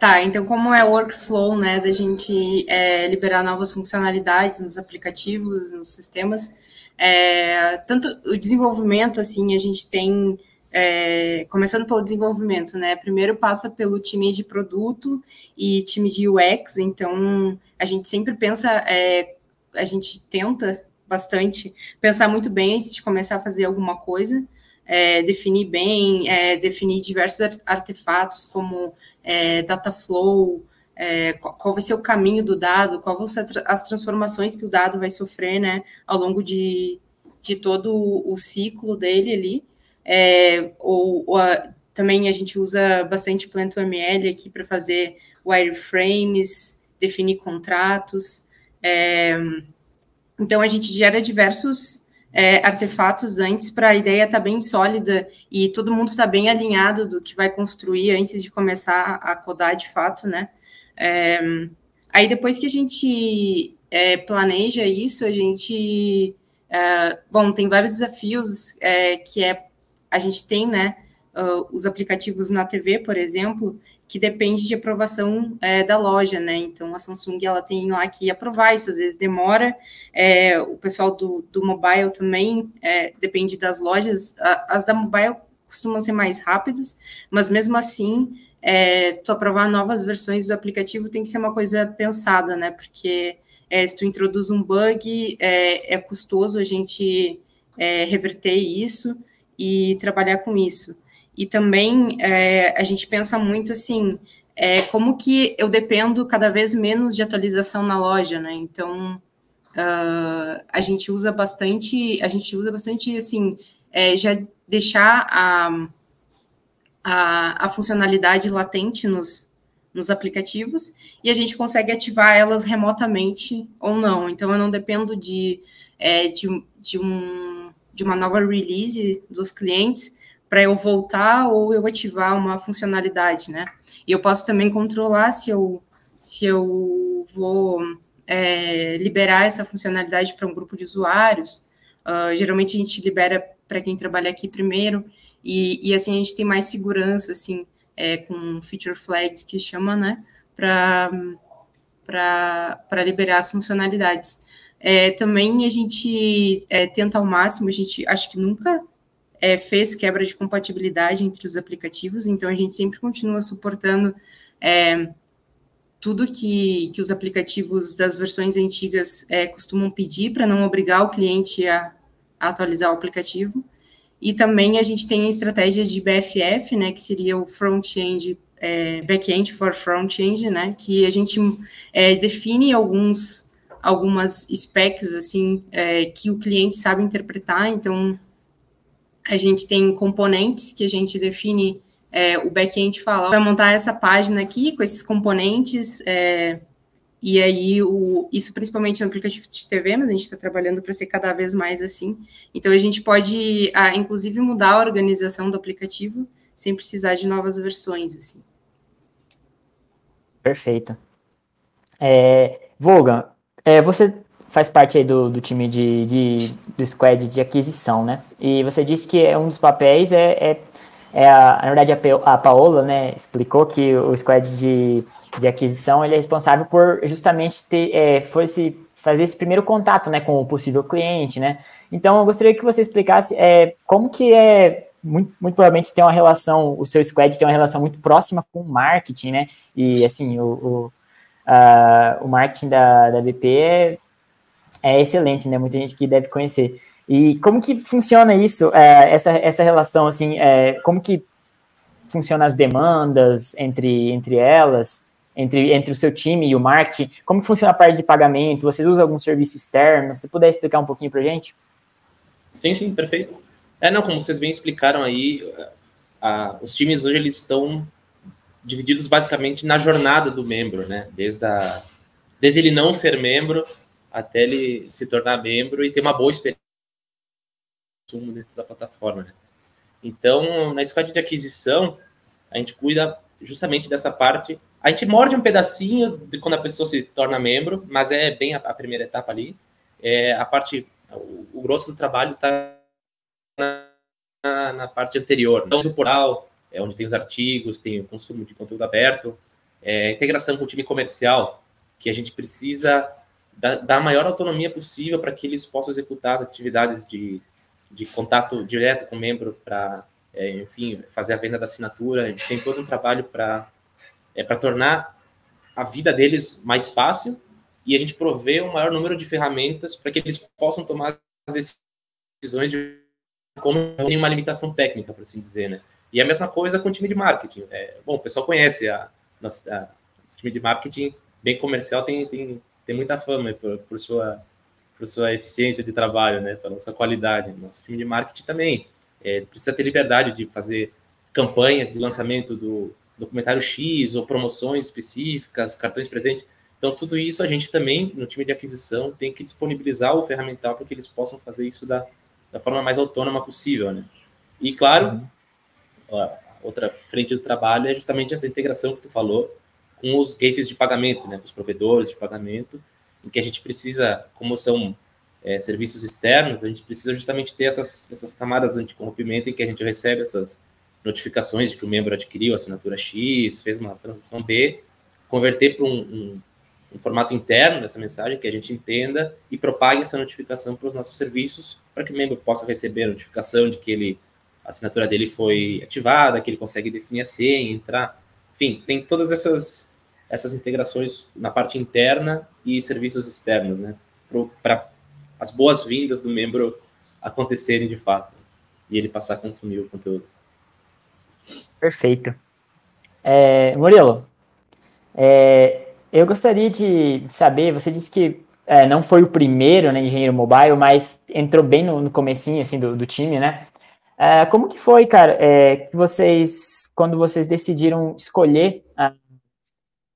Tá, então como é o workflow, né, da gente liberar novas funcionalidades nos aplicativos, nos sistemas, tanto o desenvolvimento, assim, a gente tem, começando pelo desenvolvimento, né, primeiro passa pelo time de produto e time de UX, então a gente sempre pensa, a gente tenta bastante pensar muito bem antes de começar a fazer alguma coisa, definir bem, definir diversos artefatos como data flow, qual vai ser o caminho do dado, qual vão ser as transformações que o dado vai sofrer, né, ao longo de todo o ciclo dele ali. Também a gente usa bastante PlantML aqui para fazer wireframes, definir contratos. Então, a gente gera diversos artefatos antes para a ideia estar bem sólida e todo mundo estar bem alinhado do que vai construir antes de começar a codar de fato, né? Aí, depois que a gente planeja isso, a gente... tem vários desafios que a gente tem, né? Os aplicativos na TV, por exemplo, que depende de aprovação da loja, né? Então, a Samsung, ela tem lá que aprovar isso, às vezes demora. O pessoal do mobile também depende das lojas. As da mobile costumam ser mais rápidas, mas mesmo assim, tu aprovar novas versões do aplicativo tem que ser uma coisa pensada, né? Porque se tu introduz um bug, é custoso a gente reverter isso e trabalhar com isso. E também a gente pensa muito assim, como que eu dependo cada vez menos de atualização na loja, né? Então, a gente usa bastante assim, já deixar a funcionalidade latente nos aplicativos e a gente consegue ativar elas remotamente ou não. Então, eu não dependo de uma nova release dos clientes para eu voltar ou eu ativar uma funcionalidade, né? E eu posso também controlar se eu vou liberar essa funcionalidade para um grupo de usuários. Geralmente a gente libera para quem trabalha aqui primeiro e assim a gente tem mais segurança, assim, com feature flags que chama, né? Para liberar as funcionalidades. Também a gente tenta ao máximo, a gente acho que nunca fez quebra de compatibilidade entre os aplicativos, então a gente sempre continua suportando tudo que os aplicativos das versões antigas costumam pedir para não obrigar o cliente a atualizar o aplicativo. E também a gente tem a estratégia de BFF, né, que seria o front-end, back-end for front-end, né, que a gente define alguns algumas specs, assim, que o cliente sabe interpretar. Então, a gente tem componentes que a gente define, o back-end fala, vai montar essa página aqui com esses componentes, e aí, isso principalmente no aplicativo de TV, mas a gente está trabalhando para ser cada vez mais assim. Então, a gente pode, inclusive, mudar a organização do aplicativo sem precisar de novas versões, assim. Perfeito. Wolfgang, você faz parte aí do time do squad de aquisição, né? E você disse que um dos papéis na verdade, a Paola, né, explicou que o squad de aquisição ele é responsável por justamente fazer esse primeiro contato, né, com o possível cliente, né? Então, eu gostaria que você explicasse como que muito provavelmente tem uma relação, o seu squad tem uma relação muito próxima com o marketing, né? E, assim, o marketing da BP é excelente, né? Muita gente que deve conhecer. E como que funciona isso, essa relação, assim, como que funcionam as demandas entre elas, entre o seu time e o marketing? Como que funciona a parte de pagamento? Você usa algum serviço externo? Se puder explicar um pouquinho para a gente? Sim, perfeito. Não, como vocês bem explicaram aí, os times hoje eles estão divididos basicamente na jornada do membro, né? Desde ele não ser membro até ele se tornar membro e ter uma boa experiência dentro da plataforma, né? Então, na squad de aquisição, a gente cuida justamente dessa parte. A gente morde um pedacinho de quando a pessoa se torna membro, mas é bem a primeira etapa ali. O grosso do trabalho está na parte anterior. Então, o portal, onde tem os artigos, tem o consumo de conteúdo aberto, integração com o time comercial, que a gente precisa dar a maior autonomia possível para que eles possam executar as atividades de contato direto com o membro para, enfim, fazer a venda da assinatura. A gente tem todo um trabalho para tornar a vida deles mais fácil e a gente provê um maior número de ferramentas para que eles possam tomar as decisões de como tem uma limitação técnica, por assim dizer, né? E a mesma coisa com o time de marketing. Bom, o pessoal conhece o time de marketing bem comercial, tem muita fama por sua eficiência de trabalho, né? Pela sua qualidade. Nosso time de marketing também precisa ter liberdade de fazer campanha de lançamento do documentário X ou promoções específicas, cartões presentes. Então, tudo isso a gente também, no time de aquisição, tem que disponibilizar o ferramental para que eles possam fazer isso da forma mais autônoma possível, né? E, claro, a outra frente do trabalho é justamente essa integração que tu falou com os gateways de pagamento, né? Com os provedores de pagamento, em que a gente precisa, como são serviços externos, a gente precisa justamente ter essas camadas anticorrompimento em que a gente recebe essas notificações de que o membro adquiriu a assinatura X, fez uma transação B, converter para um formato interno dessa mensagem que a gente entenda e propague essa notificação para os nossos serviços para que o membro possa receber a notificação de que a assinatura dele foi ativada, que ele consegue definir a senha, entrar. Enfim, tem todas essas integrações na parte interna e serviços externos, né? Para as boas-vindas do membro acontecerem de fato e ele passar a consumir o conteúdo. Perfeito. Murilo, eu gostaria de saber, você disse que não foi o primeiro, né, engenheiro mobile, mas entrou bem no comecinho, assim, do time, né? Como que foi, cara, quando vocês decidiram escolher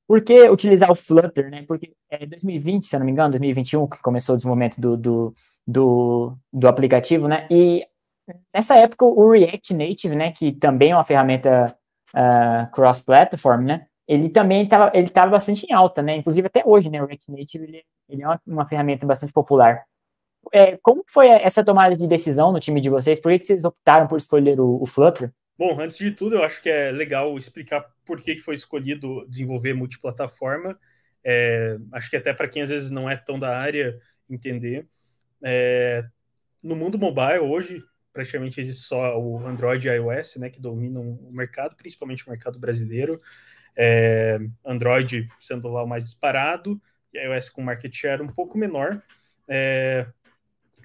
por que utilizar o Flutter, né? Porque 2020, se eu não me engano, 2021, que começou o desenvolvimento do aplicativo, né? E nessa época o React Native, né, que também é uma ferramenta cross-platform, né? Ele também estava bastante em alta, né? Inclusive até hoje, né? O React Native ele é uma ferramenta bastante popular. Como foi essa tomada de decisão no time de vocês? Por que vocês optaram por escolher o Flutter? Bom, antes de tudo, eu acho que é legal explicar por que foi escolhido desenvolver multiplataforma. Acho que até para quem às vezes não é tão da área entender. No mundo mobile, hoje, praticamente existe só o Android e iOS, né, que dominam o mercado, principalmente o mercado brasileiro. Android sendo lá o mais disparado, e iOS com market share um pouco menor.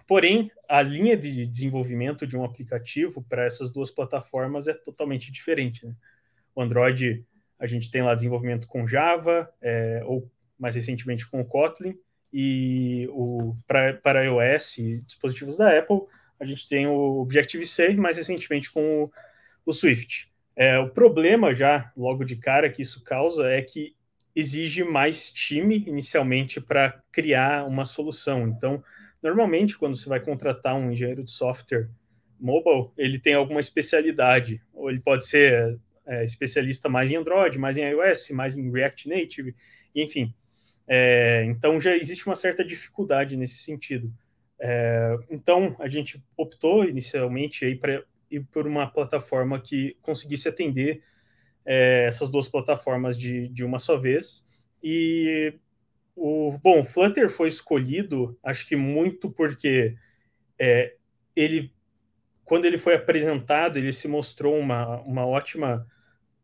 Porém, a linha de desenvolvimento de um aplicativo para essas duas plataformas é totalmente diferente, né? O Android, a gente tem lá desenvolvimento com Java, ou mais recentemente com o Kotlin, e para iOS e dispositivos da Apple, a gente tem o Objective-C, mais recentemente com o Swift. O problema já, logo de cara, que isso causa é que exige mais time inicialmente para criar uma solução. Então, normalmente, quando você vai contratar um engenheiro de software mobile, ele tem alguma especialidade, ou ele pode ser especialista mais em Android, mais em iOS, mais em React Native, enfim. Então, já existe uma certa dificuldade nesse sentido. Então, a gente optou inicialmente para ir por uma plataforma que conseguisse atender essas duas plataformas de uma só vez. E o Flutter foi escolhido, acho que muito porque quando ele foi apresentado, ele se mostrou uma ótima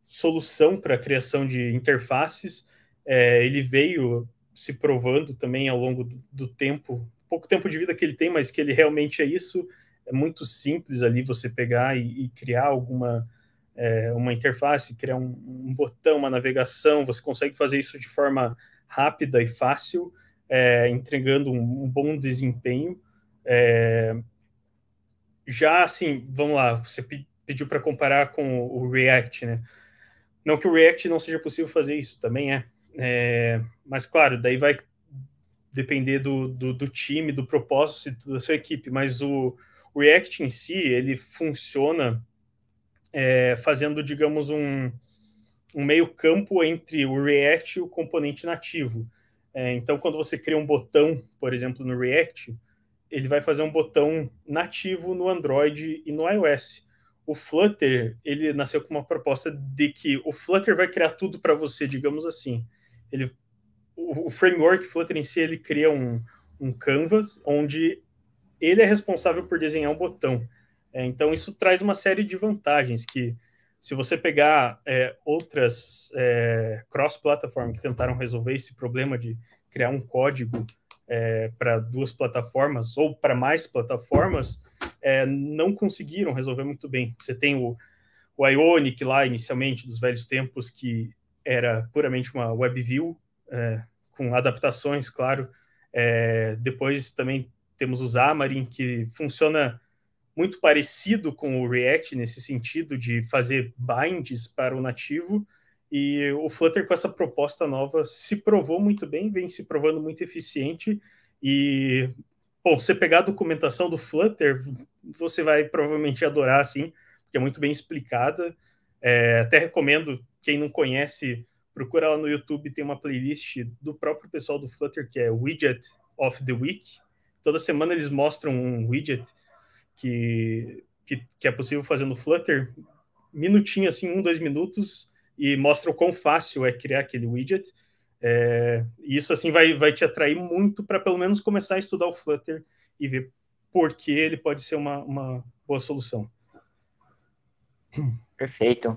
solução para a criação de interfaces. Ele veio se provando também ao longo do tempo, pouco tempo de vida que ele tem, mas que ele realmente é isso. É muito simples ali você pegar e criar uma interface, criar um botão, uma navegação. Você consegue fazer isso de forma rápida e fácil, entregando um bom desempenho. Já assim, vamos lá, você pediu para comparar com o React, né? Não que o React não seja possível fazer isso, também mas claro, daí vai depender do time, do propósito da sua equipe, mas o React em si, ele funciona fazendo, digamos, um meio campo entre o React e o componente nativo. Então, quando você cria um botão, por exemplo, no React, ele vai fazer um botão nativo no Android e no iOS. O Flutter, ele nasceu com uma proposta de que o Flutter vai criar tudo para você, digamos assim. O framework Flutter em si, ele cria um canvas onde ele é responsável por desenhar um botão. Então, isso traz uma série de vantagens que, se você pegar outras cross-platform que tentaram resolver esse problema de criar um código para duas plataformas ou para mais plataformas, não conseguiram resolver muito bem. Você tem o Ionic lá, inicialmente, dos velhos tempos, que era puramente uma WebView, com adaptações, claro. Depois também temos o Xamarin, que funciona muito parecido com o React, nesse sentido de fazer binds para o nativo, e o Flutter, com essa proposta nova, se provou muito bem, vem se provando muito eficiente. E, você pegar a documentação do Flutter, você vai provavelmente adorar, assim, porque é muito bem explicada. Até recomendo, quem não conhece, procura lá no YouTube, tem uma playlist do próprio pessoal do Flutter, que é Widget of the Week. Toda semana eles mostram um widget que é possível fazer no Flutter, minutinho, assim, 1-2 minutos, e mostra o quão fácil é criar aquele widget. E isso, assim, vai te atrair muito para, pelo menos, começar a estudar o Flutter e ver por que ele pode ser uma boa solução. Perfeito.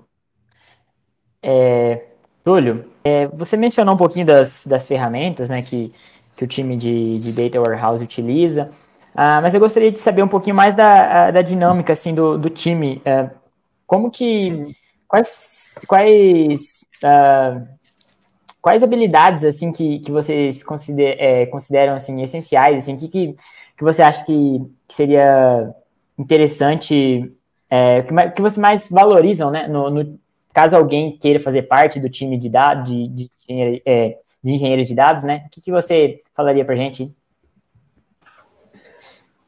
Túlio, você mencionou um pouquinho das ferramentas, né, que o time de Data Warehouse utiliza, mas eu gostaria de saber um pouquinho mais da dinâmica, assim, do time. Como que... Quais habilidades, assim, que vocês consideram, assim, essenciais, assim, que você acha que seria interessante, que vocês mais valorizam, né, no caso alguém queira fazer parte do time de dados, de engenheiros de dados, né? O que você falaria para a gente?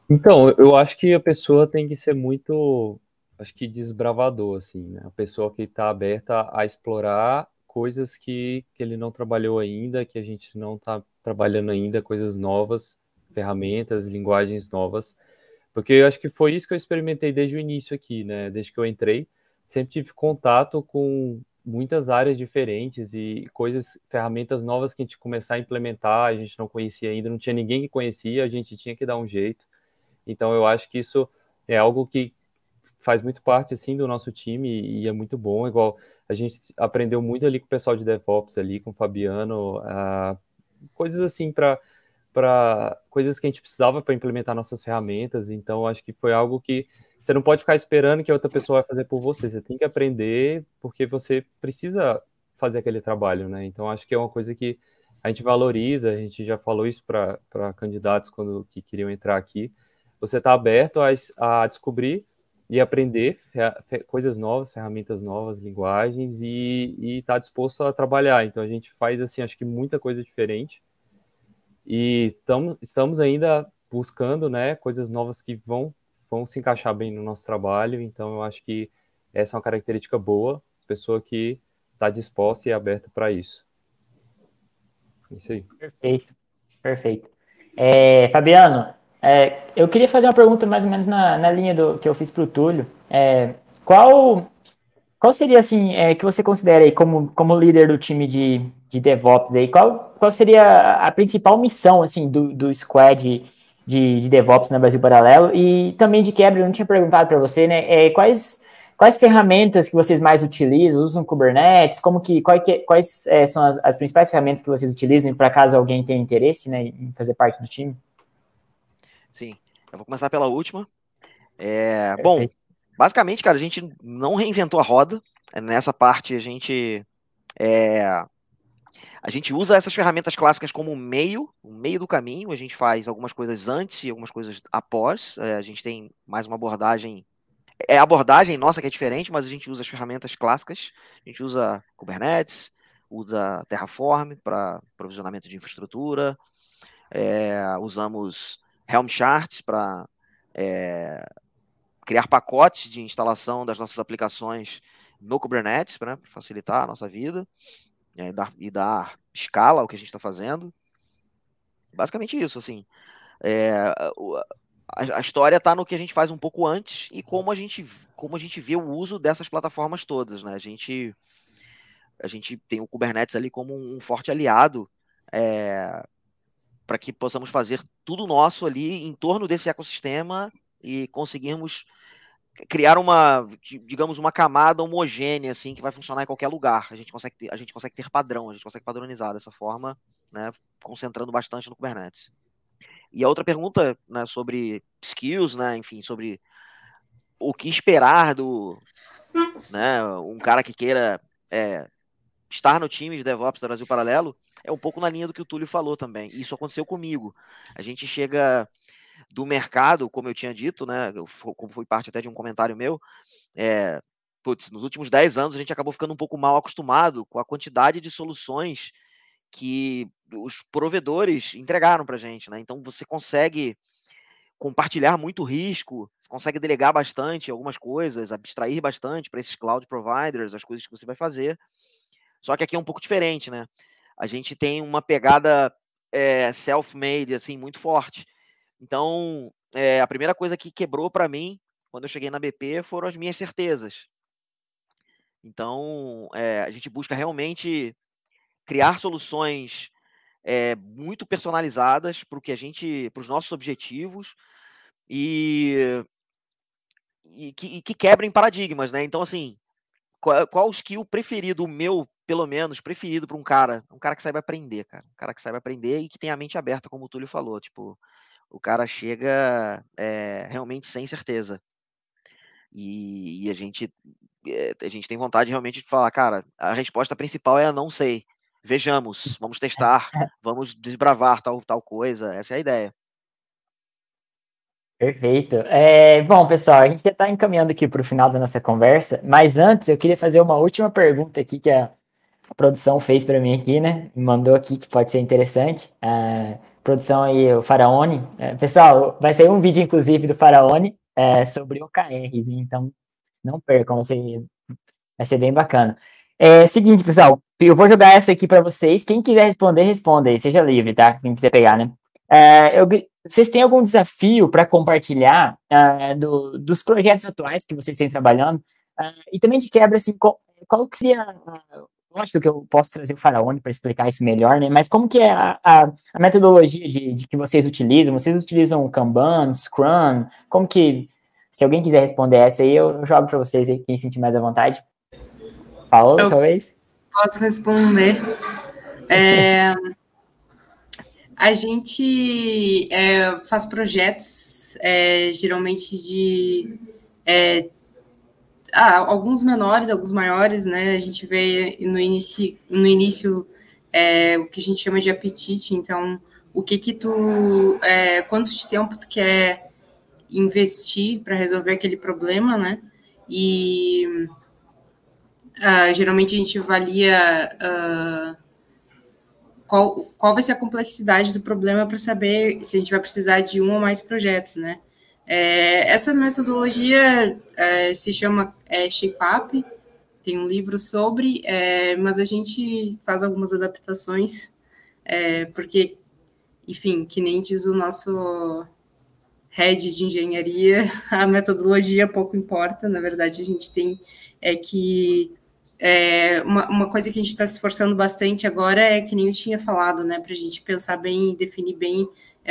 Então, eu acho que a pessoa tem que ser muito, acho que desbravador, assim, né? A pessoa que está aberta a explorar coisas que ele não trabalhou ainda, que a gente não está trabalhando ainda, coisas novas, ferramentas, linguagens novas, porque eu acho que foi isso que eu experimentei desde o início aqui, né? Desde que eu entrei, sempre tive contato com muitas áreas diferentes e ferramentas novas que a gente começar a implementar, a gente não conhecia ainda, não tinha ninguém que conhecia, a gente tinha que dar um jeito. Então, eu acho que isso é algo que faz muito parte, assim, do nosso time e é muito bom. Igual a gente aprendeu muito ali com o pessoal de DevOps ali, com o Fabiano, coisas assim para coisas que a gente precisava para implementar nossas ferramentas. Então, acho que foi algo que você não pode ficar esperando que a outra pessoa vai fazer por você. Você tem que aprender porque você precisa fazer aquele trabalho, né? Então, acho que é uma coisa que a gente valoriza, a gente já falou isso para candidatos que queriam entrar aqui. Você está aberto a descobrir e aprender coisas novas, ferramentas novas, linguagens, e está disposto a trabalhar. Então, a gente faz, assim, acho que muita coisa diferente. E estamos ainda buscando, né, coisas novas que vão se encaixar bem no nosso trabalho. Então, eu acho que essa é uma característica boa, pessoa que está disposta e aberta para isso. Isso aí. Perfeito, perfeito. Fabiano, eu queria fazer uma pergunta mais ou menos na linha do que eu fiz para o Túlio. Qual seria, assim, que você considera aí como líder do time de DevOps aí, qual seria a principal missão, assim, do squad de DevOps na Brasil Paralelo? E também, de quebra, eu não tinha perguntado para você, né, quais ferramentas que vocês mais utilizam? Usam Kubernetes? Quais são as principais ferramentas que vocês utilizam para caso alguém tenha interesse, né, em fazer parte do time? Sim, eu vou começar pela última. Bom, basicamente, cara, a gente não reinventou a roda. Nessa parte, a gente usa essas ferramentas clássicas como o meio do caminho. A gente faz algumas coisas antes e algumas coisas após. A gente tem mais uma abordagem. A abordagem nossa que é diferente, mas a gente usa as ferramentas clássicas. A gente usa Kubernetes, usa Terraform para provisionamento de infraestrutura. Usamos Helm charts para criar pacotes de instalação das nossas aplicações no Kubernetes, para facilitar a nossa vida e dar escala ao que a gente está fazendo. Basicamente isso, assim. A história está no que a gente faz um pouco antes e como a gente vê o uso dessas plataformas todas, né? A gente tem o Kubernetes ali como um forte aliado para que possamos fazer tudo nosso ali em torno desse ecossistema e conseguirmos criar digamos, uma camada homogênea, assim, que vai funcionar em qualquer lugar. A gente consegue ter padrão, a gente consegue padronizar dessa forma, né, concentrando bastante no Kubernetes. E a outra pergunta, né, sobre skills, né, enfim, sobre o que esperar né, um cara que queira estar no time de DevOps da Brasil Paralelo, é um pouco na linha do que o Túlio falou também. Isso aconteceu comigo. A gente chega do mercado, como eu tinha dito, né, como foi parte até de um comentário meu, nos últimos 10 anos a gente acabou ficando um pouco mal acostumado com a quantidade de soluções que os provedores entregaram para a gente, né? Então você consegue compartilhar muito risco, você consegue delegar bastante algumas coisas, abstrair bastante para esses cloud providers, as coisas que você vai fazer. Só que aqui é um pouco diferente, né? A gente tem uma pegada self-made, assim, muito forte. Então, a primeira coisa que quebrou para mim, quando eu cheguei na BP, foram as minhas certezas. Então, a gente busca realmente criar soluções muito personalizadas para os nossos objetivos e que quebrem paradigmas, né? Então, assim, qual o skill preferido, o meu, pelo menos, preferido para um cara que saiba aprender, cara. Um cara que saiba aprender e que tenha a mente aberta, como o Túlio falou. Tipo, o cara chega realmente sem certeza. E a gente tem vontade realmente de falar, cara, a resposta principal é não sei. Vejamos, vamos testar, vamos desbravar tal coisa. Essa é a ideia. Perfeito. Bom, pessoal, a gente já está encaminhando aqui para o final da nossa conversa, mas antes eu queria fazer uma última pergunta aqui que a produção fez para mim aqui, né? Me mandou aqui que pode ser interessante. Produção aí, o Faraone. Pessoal, vai sair um vídeo, inclusive, do Faraone sobre OKRs, então não percam, vai ser bem bacana. Seguinte, pessoal, eu vou jogar essa aqui para vocês. Quem quiser responder, responda aí, seja livre, tá? Quem quiser pegar, né? Vocês têm algum desafio para compartilhar dos projetos atuais que vocês têm trabalhando? E também de quebra, assim, qual que seria... Lógico que eu posso trazer o Faraone para explicar isso melhor, né? Mas como que é a metodologia de que vocês utilizam? Vocês utilizam Kanban, Scrum? Como que... Se alguém quiser responder essa aí, eu jogo para vocês aí, quem sentir mais à vontade. Paulo, talvez? Posso responder. A gente faz projetos, geralmente de alguns menores, alguns maiores, né? A gente vê no início o que a gente chama de apetite. Então, o que tu, quanto de tempo tu quer investir para resolver aquele problema, né? E geralmente a gente avalia qual vai ser a complexidade do problema para saber se a gente vai precisar de um ou mais projetos, né? Essa metodologia se chama Shape-Up, tem um livro sobre, mas a gente faz algumas adaptações, porque, enfim, que nem diz o nosso head de engenharia, a metodologia pouco importa, na verdade a gente tem que uma coisa que a gente está se esforçando bastante agora é que nem eu tinha falado, né, para a gente pensar bem, definir bem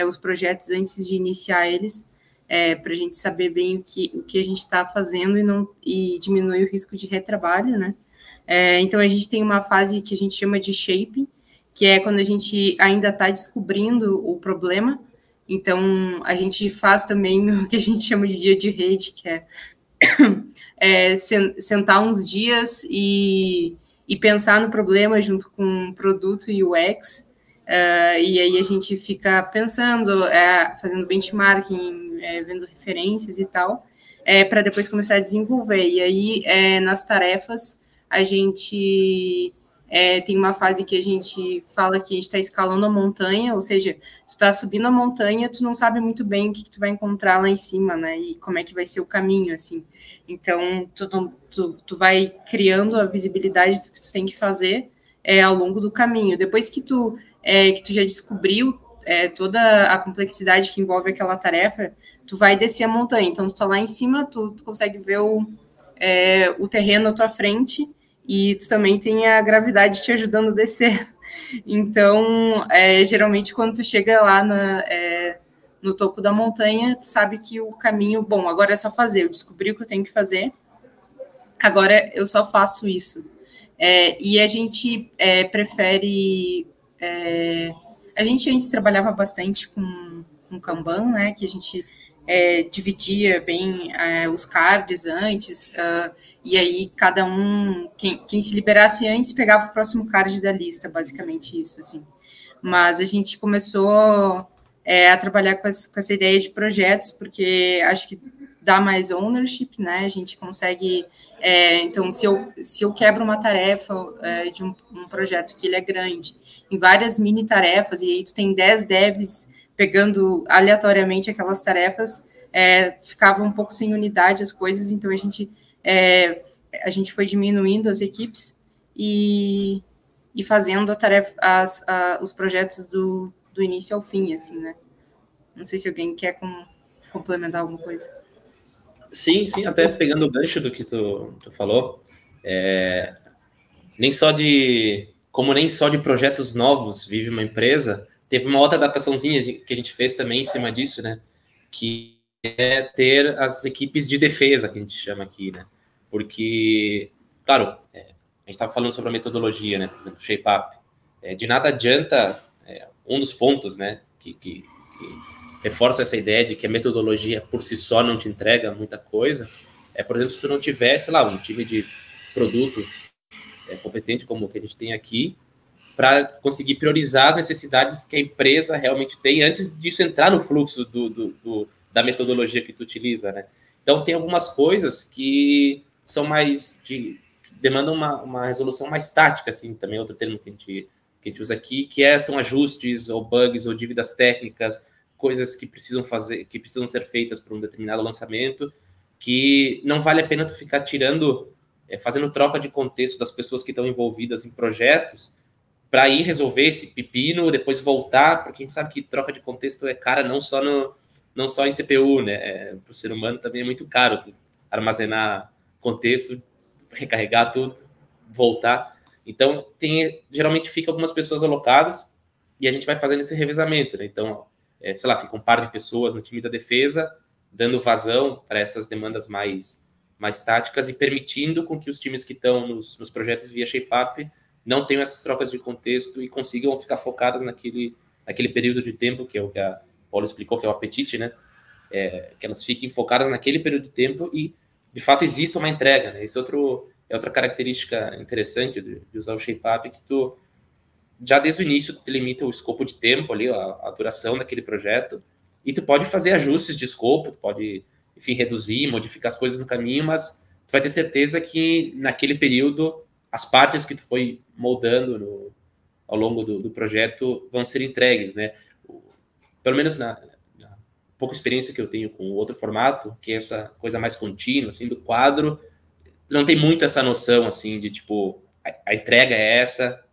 os projetos antes de iniciar eles, para a gente saber bem o que a gente está fazendo e diminuir o risco de retrabalho, né. Então a gente tem uma fase que a gente chama de shaping, que é quando a gente ainda está descobrindo o problema. Então a gente faz também o que a gente chama de dia de rede, que sentar uns dias e pensar no problema junto com o produto e o UX, e aí a gente fica pensando, fazendo benchmarking, vendo referências e tal, para depois começar a desenvolver. E aí, nas tarefas, a gente tem uma fase que a gente fala que a gente está escalando a montanha, ou seja, tu está subindo a montanha, tu não sabe muito bem o que tu vai encontrar lá em cima, né, e como é que vai ser o caminho, assim. Então, tu vai criando a visibilidade do que tu tem que fazer ao longo do caminho. Depois que tu já descobriu toda a complexidade que envolve aquela tarefa, tu vai descer a montanha. Então, tu tá lá em cima, tu consegue ver o terreno à tua frente e tu também tem a gravidade te ajudando a descer. Então, geralmente, quando tu chega lá no topo da montanha, tu sabe que o caminho, bom, agora é só fazer, eu descobri o que eu tenho que fazer, agora eu só faço isso. E a gente prefere... a gente antes trabalhava bastante com Kanban, né, que a gente dividia bem os cards antes, e aí cada um, quem se liberasse antes, pegava o próximo card da lista, basicamente isso, assim. Mas a gente começou a trabalhar com essa ideia de projetos, porque acho que dá mais ownership, né? A gente consegue... então, se eu quebro uma tarefa de um projeto que ele é grande, em várias mini tarefas, e aí tu tem 10 devs pegando aleatoriamente aquelas tarefas, ficava um pouco sem unidade as coisas, então a gente foi diminuindo as equipes e fazendo a tarefa, os projetos do início ao fim, assim, né? Não sei se alguém quer complementar alguma coisa. Sim, até pegando o gancho do que tu falou, nem só de projetos novos vive uma empresa. Teve uma outra adaptaçãozinha que a gente fez também em cima disso, né? Que é ter as equipes de defesa, que a gente chama aqui, né? Porque, claro, a gente estava falando sobre a metodologia, né? Por exemplo, Shape-Up. De nada adianta um dos pontos, né? Que reforça essa ideia de que a metodologia por si só não te entrega muita coisa. Por exemplo, se tu não tivesse, sei lá, um time de produto competente como o que a gente tem aqui, para conseguir priorizar as necessidades que a empresa realmente tem antes disso entrar no fluxo da metodologia que tu utiliza, né? Então, tem algumas coisas que são mais que demandam uma resolução mais tática, assim, também é outro termo que a gente usa aqui, que são ajustes ou bugs ou dívidas técnicas, coisas que precisam ser feitas para um determinado lançamento, que não vale a pena tu ficar fazendo troca de contexto das pessoas que estão envolvidas em projetos para ir resolver esse pepino, depois voltar, porque a gente sabe que troca de contexto é cara não só em CPU, né? Para o ser humano também é muito caro armazenar contexto, recarregar tudo, voltar. Então, geralmente fica algumas pessoas alocadas e a gente vai fazendo esse revezamento, né? Então, sei lá, fica um par de pessoas no time da defesa, dando vazão para essas demandas mais táticas e permitindo com que os times que estão nos projetos via Shape-Up não tenham essas trocas de contexto e consigam ficar focadas naquele período de tempo, que é o que a Paula explicou, que é o apetite, né? Que elas fiquem focadas naquele período de tempo e, de fato, exista uma entrega, né? Esse é outra característica interessante de usar o Shape-Up, que já desde o início tu delimita o escopo de tempo ali, a duração daquele projeto, e tu pode fazer ajustes de escopo, tu pode, enfim, reduzir, modificar as coisas no caminho, mas tu vai ter certeza que naquele período as partes que tu foi moldando ao longo do projeto vão ser entregues, né? Pelo menos na pouca experiência que eu tenho com outro formato, que é essa coisa mais contínua, assim, do quadro, não tem muito essa noção, assim, de, tipo, a entrega é essa,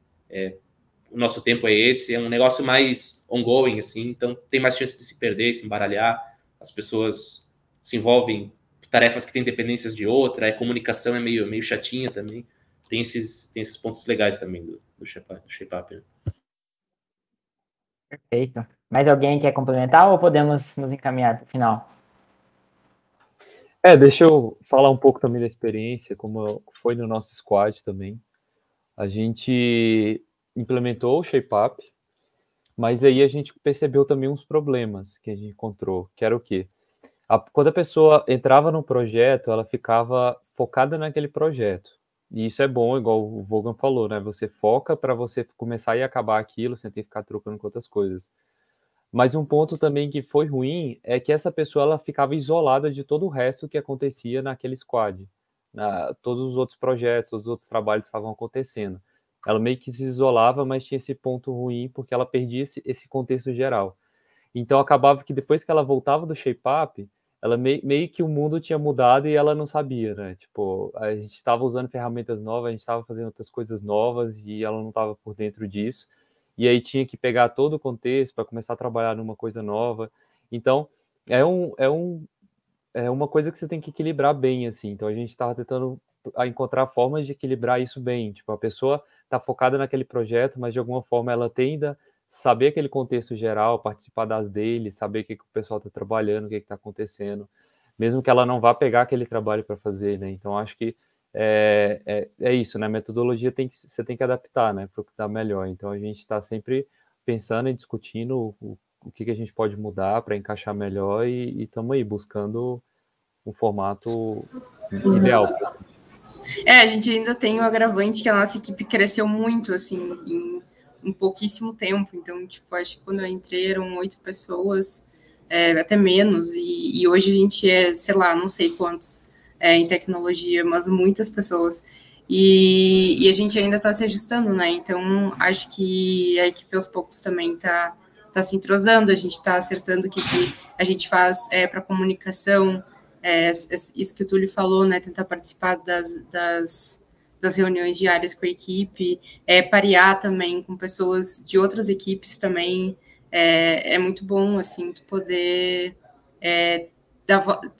o nosso tempo é esse, é um negócio mais ongoing, assim, então tem mais chance de se perder, se embaralhar, as pessoas se envolvem em tarefas que têm dependências de outra, a comunicação é meio chatinha também, tem esses pontos legais também do Shape-Up, né? Perfeito. Mais alguém quer complementar ou podemos nos encaminhar para o final? Deixa eu falar um pouco também da experiência, como foi no nosso squad também. A gente implementou o Shape-Up, mas aí a gente percebeu também uns problemas que a gente encontrou, que era o quê? Quando a pessoa entrava no projeto, ela ficava focada naquele projeto. E isso é bom, igual o Vaughan falou, né? Você foca para você começar e acabar aquilo, sem ter que ficar trocando com outras coisas. Mas um ponto também que foi ruim é que essa pessoa ela ficava isolada de todo o resto que acontecia naquele squad. Todos os outros projetos, os outros trabalhos estavam acontecendo. Ela meio que se isolava, mas tinha esse ponto ruim porque ela perdia esse contexto geral. Então acabava que depois que ela voltava do Shape-Up, ela meio que o mundo tinha mudado e ela não sabia, né? Tipo, a gente estava usando ferramentas novas, a gente estava fazendo outras coisas novas e ela não estava por dentro disso. E aí tinha que pegar todo o contexto para começar a trabalhar numa coisa nova. Então, é uma coisa que você tem que equilibrar bem, assim. Então, a gente estava tentando encontrar formas de equilibrar isso bem. Tipo, a pessoa está focada naquele projeto, mas de alguma forma ela tenda saber aquele contexto geral, participar das dele, saber o que o pessoal está trabalhando, o que está acontecendo, mesmo que ela não vá pegar aquele trabalho para fazer, né? Então, acho que é isso, né? A metodologia você tem que adaptar, né? Para o que dá melhor. Então, a gente está sempre pensando e discutindo o que a gente pode mudar para encaixar melhor e estamos aí buscando um formato ideal. A gente ainda tem o agravante que a nossa equipe cresceu muito, assim, em pouquíssimo tempo. Então, tipo, acho que quando eu entrei eram 8 pessoas, até menos, e hoje a gente sei lá, não sei quantos em tecnologia, mas muitas pessoas. E a gente ainda está se ajustando, né? Então, acho que a equipe aos poucos também está se entrosando, a gente está acertando o que a gente faz para comunicação, isso que o Túlio falou, né? Tentar participar das reuniões diárias com a equipe, parear também com pessoas de outras equipes também. É muito bom, assim, tu poder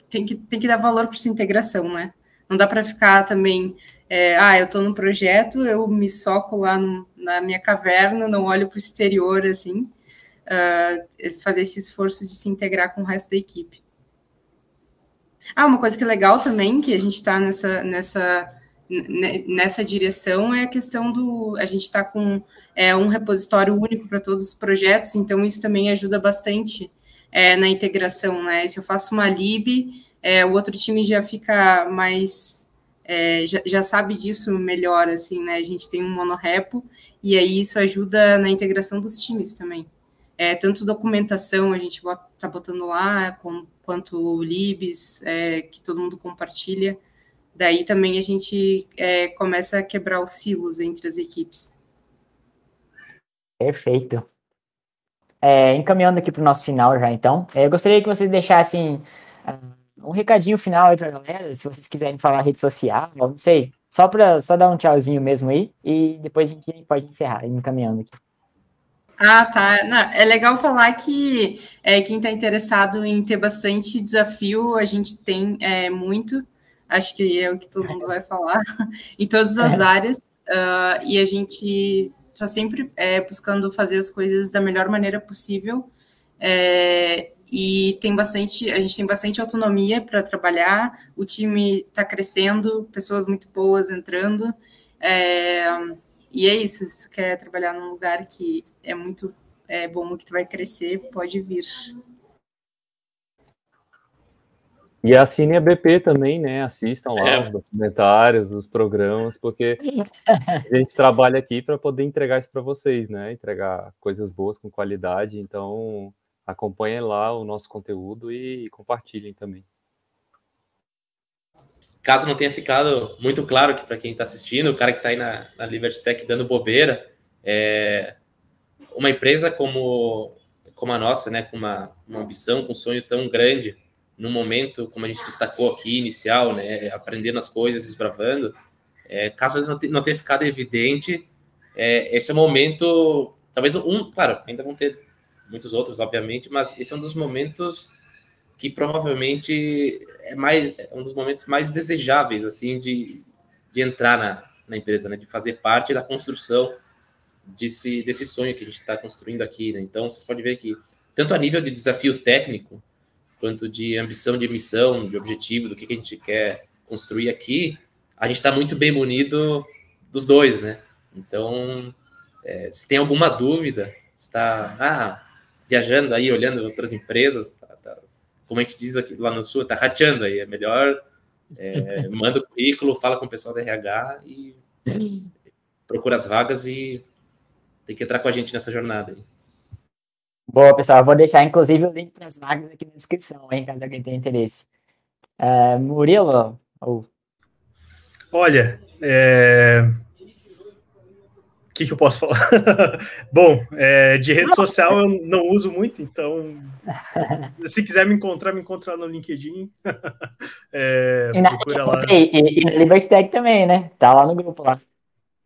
tem que dar valor para essa integração, né? Não dá para ficar também, eu estou num projeto, eu me soco lá na minha caverna, não olho para o exterior, assim, fazer esse esforço de se integrar com o resto da equipe. Uma coisa que é legal também, que a gente está nessa direção, é a questão a gente está com um repositório único para todos os projetos, então isso também ajuda bastante na integração, né? Se eu faço uma lib, o outro time já fica mais... já sabe disso melhor, assim, né? A gente tem um monorepo, e aí isso ajuda na integração dos times também. Tanto documentação a gente está botando lá, quanto libs, que todo mundo compartilha. Daí também a gente começa a quebrar os silos entre as equipes. Perfeito. Encaminhando aqui para o nosso final já, então. Eu gostaria que vocês deixassem um recadinho final aí para a galera, se vocês quiserem falar rede social, não sei, só dar um tchauzinho mesmo aí, e depois a gente pode encerrar, encaminhando aqui. Tá. Não, é legal falar que quem está interessado em ter bastante desafio, a gente tem muito, acho que é o que todo mundo vai falar, em todas as áreas, e a gente está sempre buscando fazer as coisas da melhor maneira possível, e a gente tem bastante autonomia para trabalhar, o time está crescendo, pessoas muito boas entrando, e é isso, se tu quer trabalhar num lugar que é muito bom, que tu vai crescer, pode vir. E assinem a BP também, né? Assistam lá os documentários, os programas, porque a gente trabalha aqui para poder entregar isso para vocês, né? Entregar coisas boas com qualidade. Então, acompanhem lá o nosso conteúdo e compartilhem também. Caso não tenha ficado muito claro aqui para quem está assistindo, o cara que está aí na Liberty Tech dando bobeira, uma empresa como a nossa, né? Com uma ambição, com um sonho tão grande, no momento, como a gente destacou aqui, inicial, né, aprendendo as coisas, desbravando, caso não tenha ficado evidente, esse é o momento, talvez claro, ainda vão ter muitos outros, obviamente, mas esse é um dos momentos que provavelmente é um dos momentos mais desejáveis, assim, de entrar na empresa, né, de fazer parte da construção desse sonho que a gente está construindo aqui, né? Então, vocês podem ver que, tanto a nível de desafio técnico, quanto de ambição de missão, de objetivo, do que a gente quer construir aqui, a gente está muito bem munido dos dois, né? Então, se tem alguma dúvida, está viajando aí, olhando outras empresas, como a gente diz aqui lá no Sul, está rateando aí, é melhor, manda o currículo, fala com o pessoal da RH e procura as vagas e tem que entrar com a gente nessa jornada aí. Boa, pessoal. Eu vou deixar, inclusive, o link para as vagas aqui na descrição, hein, caso alguém tenha interesse. Murilo? Olha, o que eu posso falar? Bom, de rede social eu não uso muito, então se quiser me encontrar no LinkedIn. Procura lá. E na Liberty Tech também, né? Tá lá no grupo lá.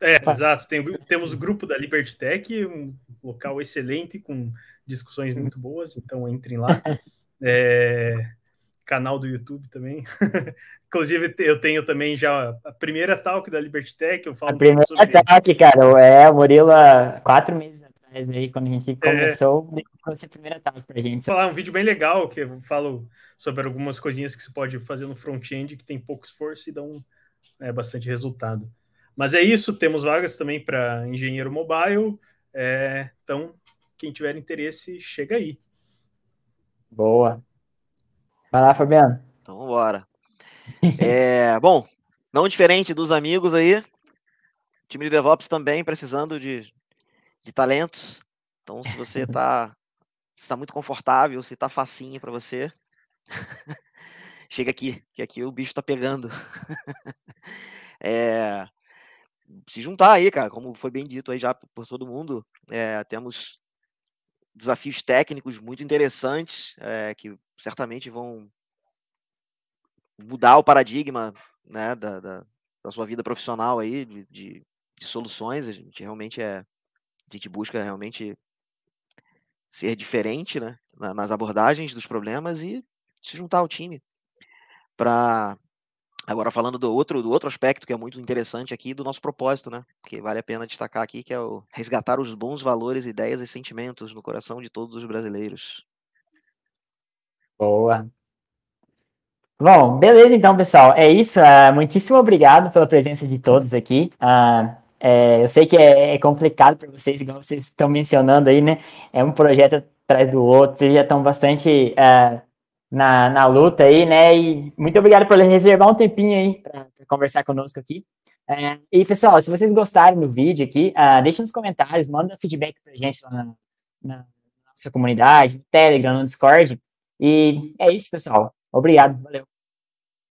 Exato. Temos o grupo da Liberty Tech, um local excelente, com discussões muito boas, então entrem lá. Canal do YouTube também. Inclusive, eu tenho também já a primeira talk da Liberty Tech, eu falo a primeira talk, cara, o Murilo, 4 meses atrás, aí, quando a gente começou, essa primeira talk pra gente. Vou falar um vídeo bem legal, que eu falo sobre algumas coisinhas que você pode fazer no front-end, que tem pouco esforço e dão bastante resultado. Mas é isso, temos vagas também para engenheiro mobile, então, quem tiver interesse, chega aí. Boa. Vai lá, Fabiano. Então, bora. Bom, não diferente dos amigos aí, o time de DevOps também precisando de talentos. Então, se você está muito confortável, se está facinho para você, chega aqui, que aqui o bicho está pegando. Se juntar aí, cara, como foi bem dito aí já por todo mundo, temos desafios técnicos muito interessantes, que certamente vão mudar o paradigma, né, da sua vida profissional aí, de soluções. A gente busca realmente ser diferente, né, nas abordagens dos problemas e se juntar ao time. Agora, falando do outro aspecto que é muito interessante aqui, do nosso propósito, né, que vale a pena destacar aqui, que é o resgatar os bons valores, ideias e sentimentos no coração de todos os brasileiros. Boa. Bom, beleza então, pessoal. É isso. Muitíssimo obrigado pela presença de todos aqui. Eu sei que é complicado para vocês, igual vocês estão mencionando aí, né? É um projeto atrás do outro, vocês já estão bastante na luta aí, né? E muito obrigado por reservar um tempinho aí para conversar conosco aqui. E, pessoal, se vocês gostaram do vídeo aqui, deixa nos comentários, manda feedback pra gente lá na nossa comunidade, no Telegram, no Discord. E é isso, pessoal. Obrigado, valeu.